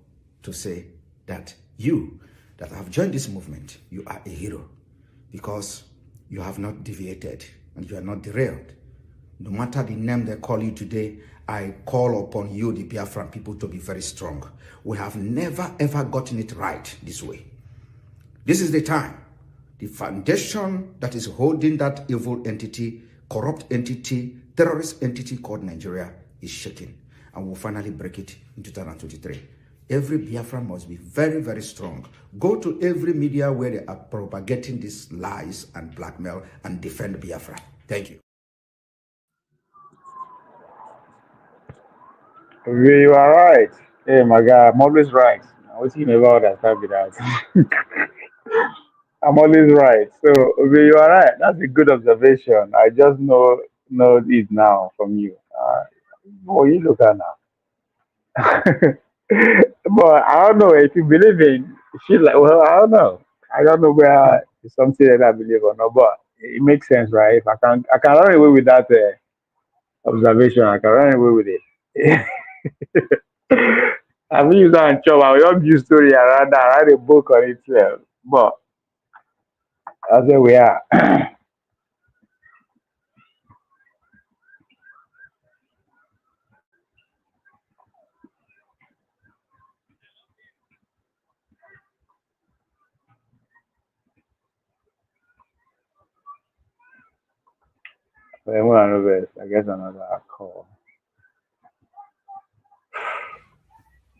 to say that you that have joined this movement, you are a hero because you have not deviated and you are not derailed. No matter the name they call you today, I call upon you, the Biafran people, to be very strong. We have never ever gotten it right this way. This is the time. The foundation that is holding that evil entity, corrupt entity, terrorist entity called Nigeria is shaking, and we'll finally break it in 2023. Every Biafran must be very, very strong. Go to every media where they are propagating these lies and blackmail and defend Biafra. Thank you. you are right. Hey, my God, I'm always right. I was thinking about that. I'll be that. I'm always right. So you are right. That's a good observation. I just know it now from you. Oh, you look at now. But I don't know if you believe in shit like, well, I don't know. I don't know where it's something that I believe or not, but it makes sense, right? If I can run away with that observation. I can run away with it. I mean, you don't job. I will not use story around that. Write a book on it, but that's where we are. I guess another call.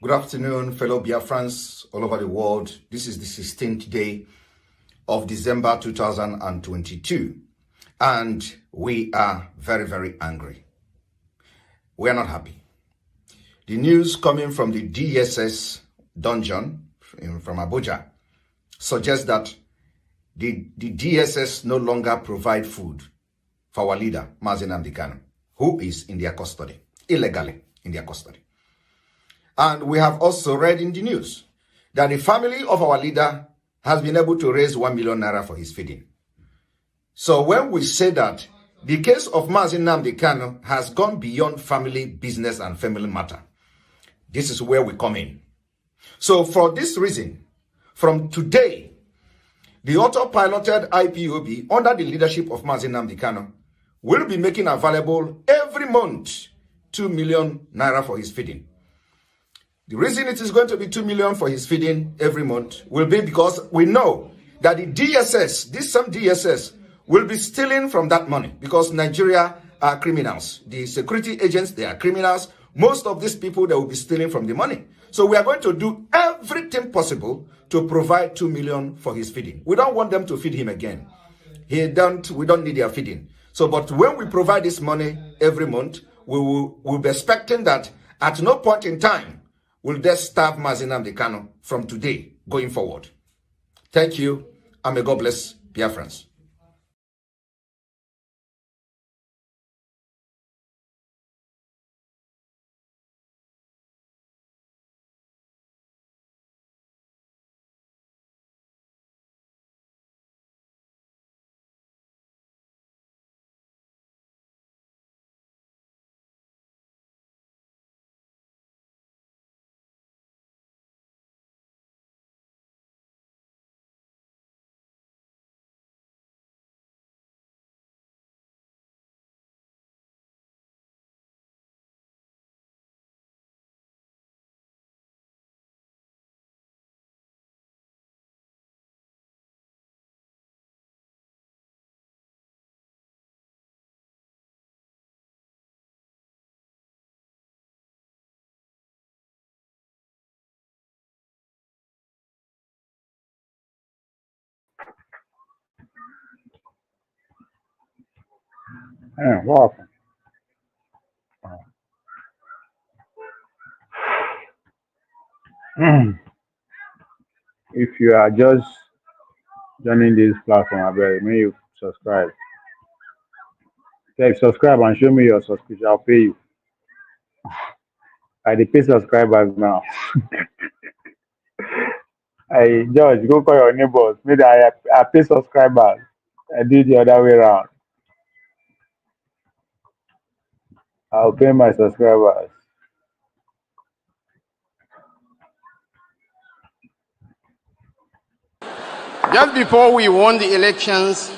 Good afternoon, fellow Biafrans all over the world. This is the 16th day of December 2022, and we are very, very angry. We are not happy. The news coming from the DSS dungeon from Abuja suggests that the DSS no longer provide food for our leader, Nnamdi Kanu, who is in their custody, illegally in their custody. And we have also read in the news that the family of our leader has been able to raise 1 million naira for his feeding. So when we say that the case of Nnamdi Kanu has gone beyond family business and family matter, this is where we come in. So for this reason, from today, the auto-piloted IPOB under the leadership of Nnamdi Kanu will be making available every month 2 million naira for his feeding. The reason it is going to be 2 million for his feeding every month will be because we know that the DSS, this some DSS, will be stealing from that money because Nigeria are criminals. The security agents, they are criminals. Most of these people, they will be stealing from the money. So we are going to do everything possible to provide 2 million for his feeding. We don't want them to feed him again. We don't need their feeding. So, but when we provide this money every month, we'll be expecting that at no point in time will they starve Nnamdi Kanu from today going forward. Thank you, and may God bless Biafrans. Yeah, welcome. If you are just joining this platform, I beg, may you subscribe. Okay, subscribe and show me your subscription. I'll pay you. I dey pay subscribers now. I George, go call your neighbors. Maybe I pay subscribers. I do the other way around. I'll pay my subscribers. Just before we won the elections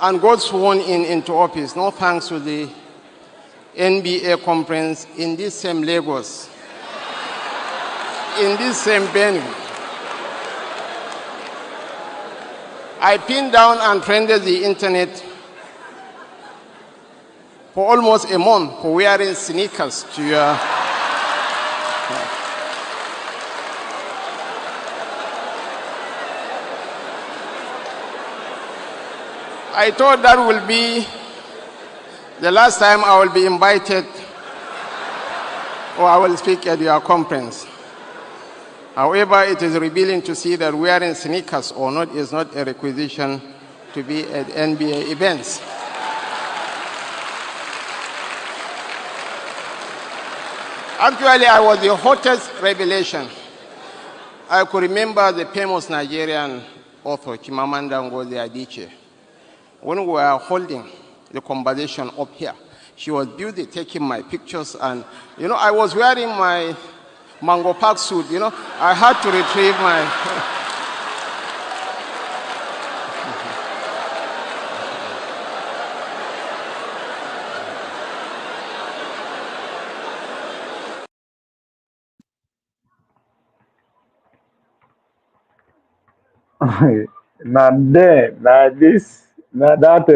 and got sworn into office, no thanks to the NBA conference in this same Lagos, in this same venue, I pinned down and trended the internet for almost a month for wearing sneakers to your... I thought that will be the last time I will be invited or I will speak at your conference. However, it is revealing to see that wearing sneakers or not is not a requisition to be at NBA events. Actually, I was the hottest revelation. I could remember the famous Nigerian author, Chimamanda Ngozi Adichie. When we were holding the conversation up here, she was busy taking my pictures, and I was wearing my Mango Park suit. I had to retrieve my. Now this, now that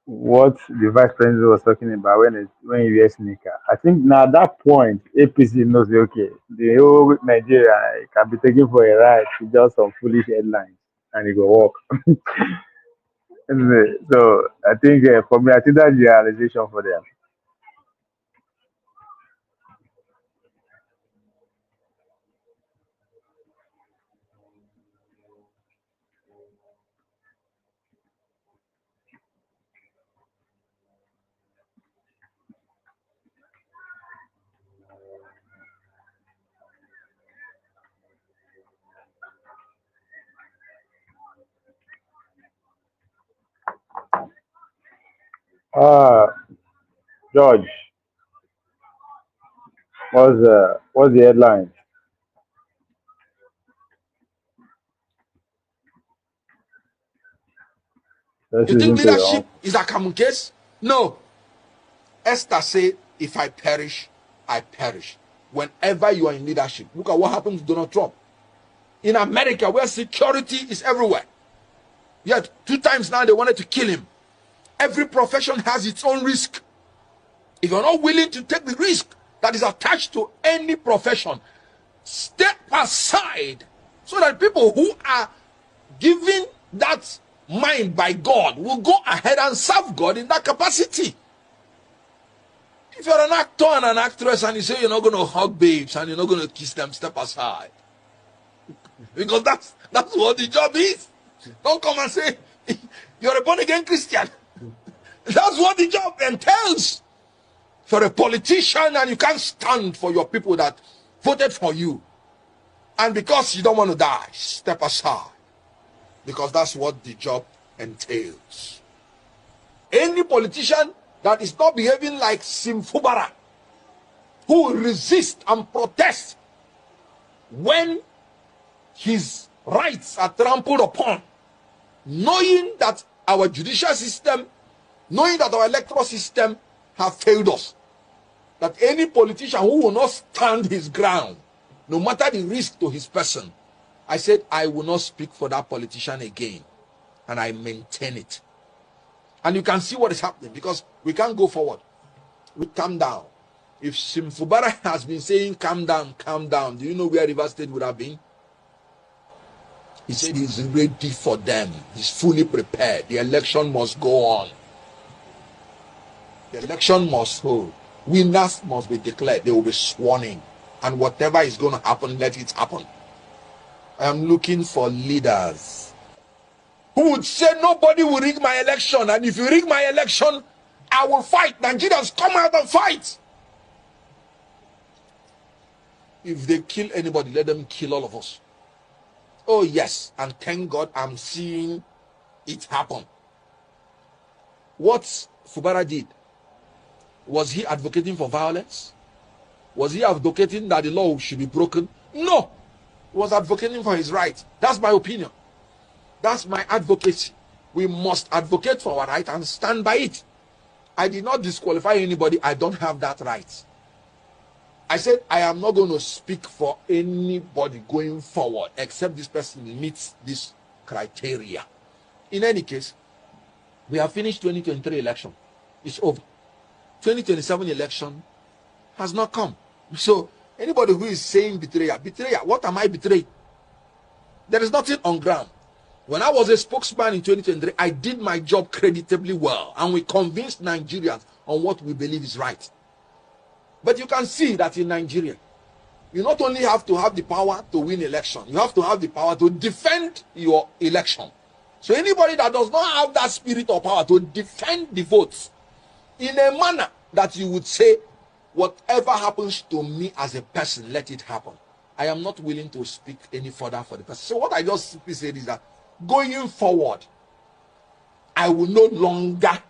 what the vice president was talking about when he wears sneaker. I think now at that point APC knows okay, the whole Nigeria can be taken for a ride to just some foolish headlines and it will work. So I think for me, I think that's the realization for them. Uh George, what's the headline? Let's You think listen to your own. leadership is a common case? No. Esther said, if I perish, I perish. Whenever you are in leadership, look at what happened to Donald Trump. In America, where security is everywhere. Yet, 2 times now they wanted to kill him. Every profession has its own risk. If you're not willing to take the risk that is attached to any profession, step aside so that people who are given that mind by God, will go ahead and serve God in that capacity. If you're an actor and an actress and you say you're not going to hug babes and you're not going to kiss them, step aside. Because that's what the job is. Don't come and say you're a born-again Christian. That's what the job entails. If you're a politician and you can't stand for your people that voted for you, and because you don't want to die, step aside. Because that's what the job entails. Any politician that is not behaving like Simfubara, who will resist and protest when his rights are trampled upon, knowing that our judicial system, knowing that our electoral system have failed us, that any politician who will not stand his ground, no matter the risk to his person, I said I will not speak for that politician again, and I maintain it. And you can see what is happening, because we can't go forward. We calm down. If Simfubara has been saying calm down, do you know where Rivers State would have been? He said he's ready for them. He's fully prepared. The election must go on. The election must hold. Winners must be declared. They will be sworn in. And whatever is going to happen, let it happen. I am looking for leaders who would say nobody will rig my election, and if you rig my election, I will fight. Nigerians, come out and fight. If they kill anybody, let them kill all of us. Oh yes, and thank God I'm seeing it happen. What Fubara did, was he advocating for violence? Was he advocating that the law should be broken? No. He was advocating for his right. That's my opinion. That's my advocacy. We must advocate for our right and stand by it. I did not disqualify anybody. I don't have that right. I said I am not going to speak for anybody going forward except this person meets this criteria. In any case, we have finished 2023 election. It's over. 2027 election has not come. So anybody who is saying betrayal, what am I betraying? There is nothing on ground. When I was a spokesman in 2023, I did my job creditably well, and we convinced Nigerians on what we believe is right. But you can see that in Nigeria, you not only have to have the power to win election, you have to have the power to defend your election. So anybody that does not have that spirit or power to defend the votes in a manner that you would say, whatever happens to me as a person, let it happen. I am not willing to speak any further for the person. So what I just simply said is that going forward, I will no longer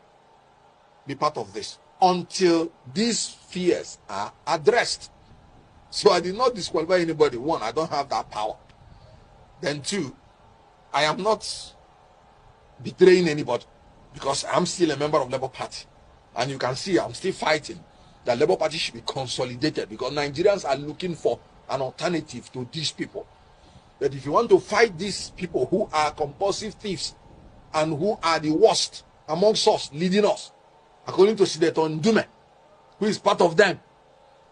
be part of this until these fears are addressed. So I did not disqualify anybody. One, I don't have that power. Then two, I am not betraying anybody because I'm still a member of Labour Party. And you can see I'm still fighting that Labour Party should be consolidated because Nigerians are looking for an alternative to these people. That if you want to fight these people who are compulsive thieves and who are the worst amongst us, leading us, according to Senator Ndume, who is part of them,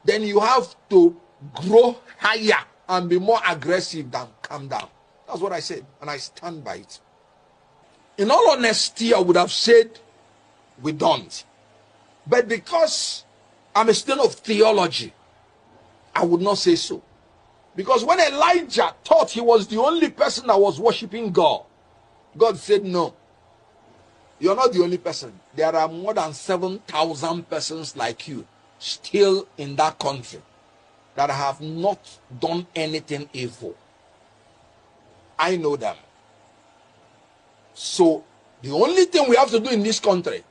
then you have to grow higher and be more aggressive than calm down. That's what I said, and I stand by it. In all honesty, I would have said we don't. But because I'm a student of theology, I would not say so. Because when Elijah thought he was the only person that was worshiping God, God said, no, you're not the only person. There are more than 7,000 persons like you still in that country that have not done anything evil. I know them. So the only thing we have to do in this country,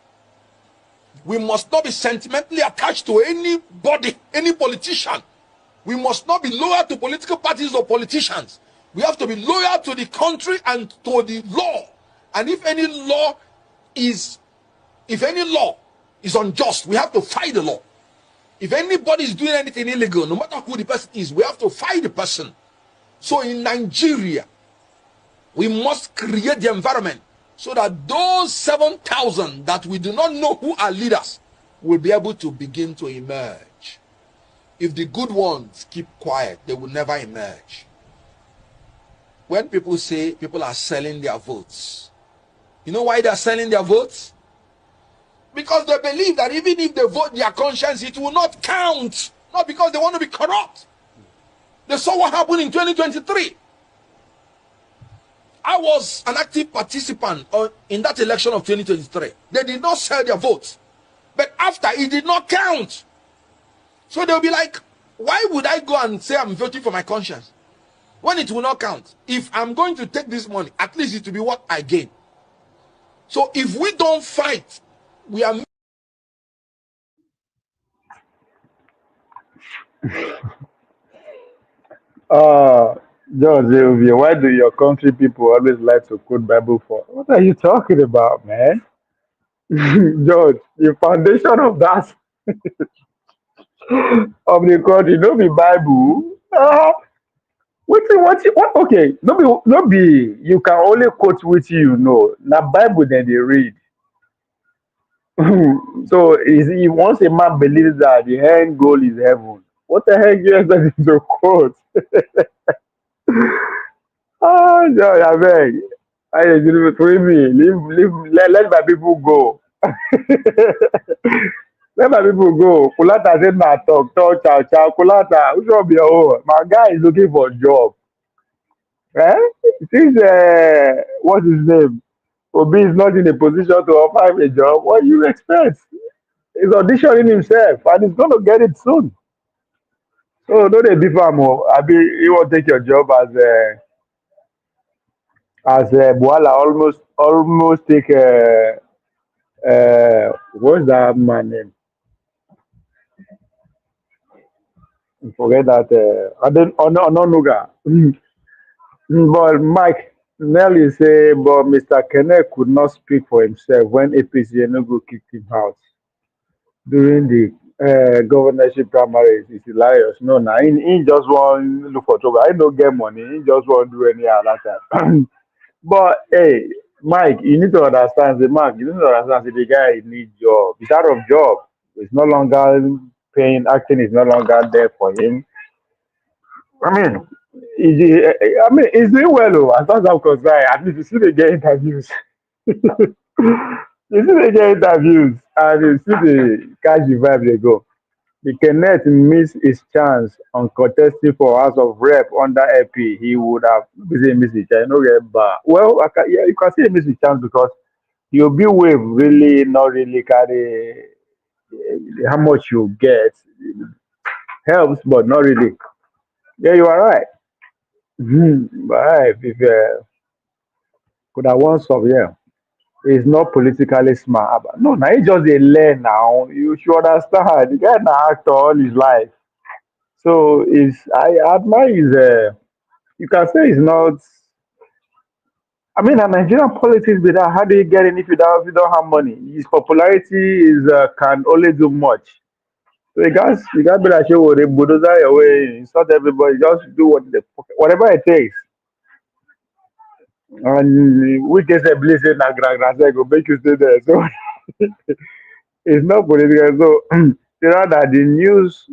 we must not be sentimentally attached to anybody, any politician. We must not be loyal to political parties or politicians. We have to be loyal to the country and to the law. And if any law is unjust, we have to fight the law. If anybody is doing anything illegal, no matter who the person is, we have to fight the person. So in Nigeria, we must create the environment so that those 7,000 that we do not know who are leaders will be able to begin to emerge. If the good ones keep quiet, they will never emerge. when people say people are selling their votes, you know why they are selling their votes? Because they believe that even if they vote their conscience, it will not count. Not because they want to be corrupt. They saw what happened in 2023. I was an active participant in that election of 2023. They did not sell their votes. But after, it did not count. So they'll be like, why would I go and say I'm voting for my conscience when it will not count? If I'm going to take this money, at least it will be what I gain. So if we don't fight, we are... Uh, George, why do your country people always like to quote Bible for? What are you talking about, man? George, the foundation of that of the country, no be Bible. What? Okay, no be. You can only quote which you know. Now Bible, then they read. So if once a man believes that the end goal is heaven, what the heck do you expect him to quote? Oh, George, I beg. I just free me. Let my people go. Let my people go. Kulata said, "Na talk, chow, chow." Kulata, which one be your own? My guy is looking for a job. Eh? Since what's his name? Obi is not in a position to offer him a job. What do you expect? He's auditioning himself, and he's going to get it soon. So don't they beef am o. Abi, you want to take your job as Boala almost take what's that man name? Forget that. I don't. Ononuga. But Mike Nelly say, but Mr. Kenneth could not speak for himself when APC Enugu kicked him out during the governorship primaries. It's hilarious. No, now he just want look for trouble. I don't get money. He just want do any other time. But hey, Mike, you need to understand the Mark. You need to understand the guy needs job. He's out of job. It's no longer paying. Acting is no longer there for him. I mean, he's doing well, though, as far as I'm concerned. At least you see they get interviews. You see they get interviews, and you see the catch the vibe they go. The Kenneth missed his chance on contesting for House of Rep under LP. He would have missed his chance. No get bar. Well, yeah, you can see he missed his chance because the Obi wave really not really carry how much you get helps, but not really. Yeah, you are right. But if could have won some, yeah. He's not politically smart. No, now he just a learn now. You should understand. The guy na actor all his life. So is I admire his you can say it's not I mean a Nigerian politics with that, how do you get in if you don't have money? His popularity is can only do much. So you guys be like show the bulldozer your way, insult everybody, just do whatever it takes. And we can say blessing na go make you stay there. So it's not political. So rather the news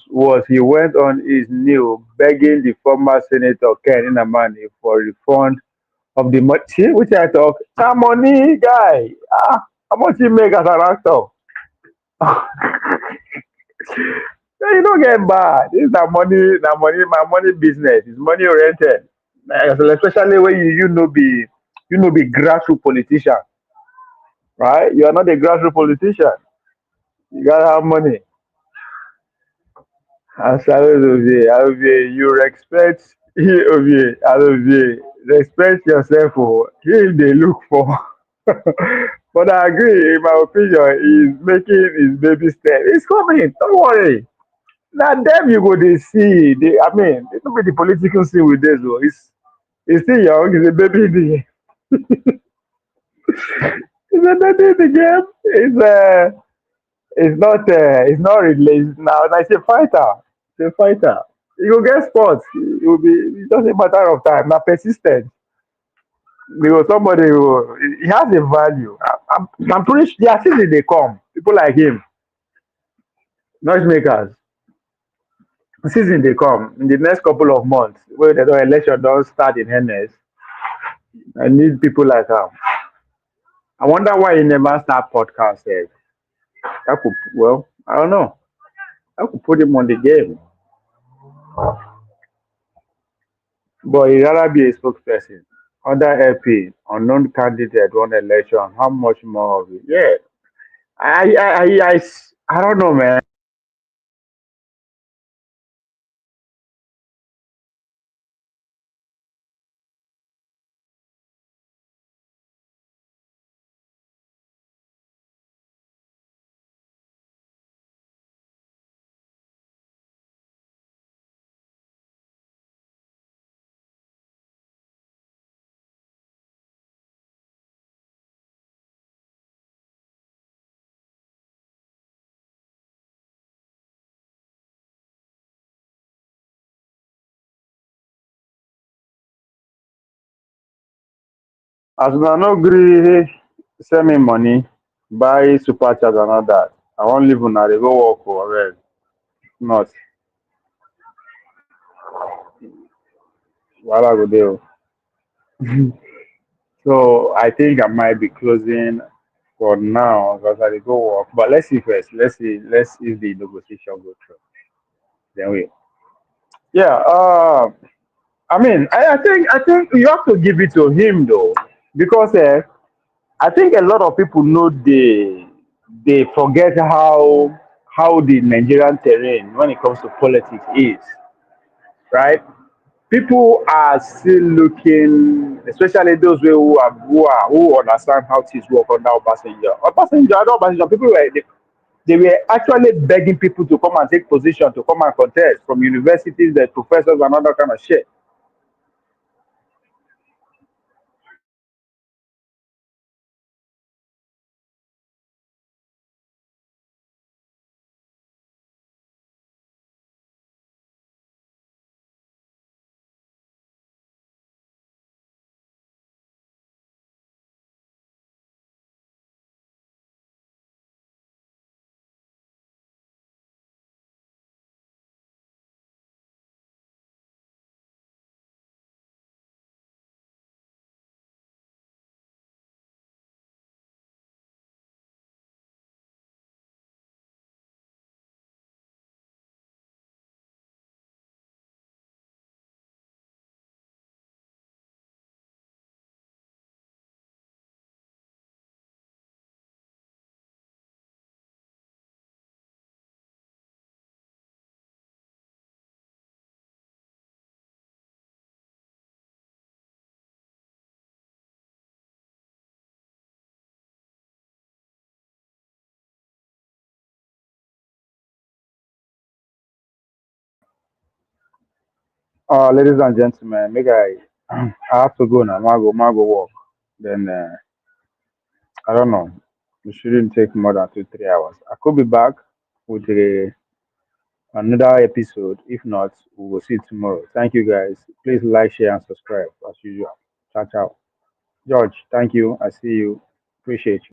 was he went on his knee begging the former senator Ken Nnamdi for refund of the money. See, which I talk, that money guy. How much he make as an actor? You don't get bad. This is my money business. It's money oriented. Especially when you know be grassroots politician, right? You are not a grassroots politician. You gotta have money. And Olivier, you respect Olivier, respect yourself for him they look for. But I agree, in my opinion, he's making his baby step. It's coming, don't worry. Now them you go they see. I mean, it will be the political scene with this though. It's still young, he's a baby in he's a baby in the game. It's not released now. Now it's a fighter. It's a fighter. You will get sports. It will be it's just a matter of time. Now persistent. Because somebody who he has a value. I'm pretty sure yeah, they come. People like him, noisemakers. season they come in the next couple of months where the election don't start in earnest. I need people like him. I wonder why he never start podcast. I could, well, I don't know. I could put him on the game, but he rather be a spokesperson. Other LP, unknown candidate, won election. How much more of it? Yeah, I don't know, man. As una no gree send me money, buy super chat and all that. I wan leave una dey go work for already. Not wahala go dey o. So I think I might be closing for now because I dey go work. But let's see first. Let's see if the negotiation go through. Then we. Yeah. I think you have to give it to him though, because I think a lot of people know they forget how the Nigerian terrain when it comes to politics is, right? People are still looking, especially those who understand how things work under Obasanjo. Under Obasanjo, they were actually begging people to come and take position, to come and contest from universities, the professors and all that kind of shit. Ladies and gentlemen, make I have to go now. Mago walk. Then I don't know. It shouldn't take more than 2 3 hours. I could be back with another episode. If not, we will see you tomorrow. Thank you guys. Please like, share, and subscribe as usual. Ciao, ciao. George, thank you. I see you. Appreciate you.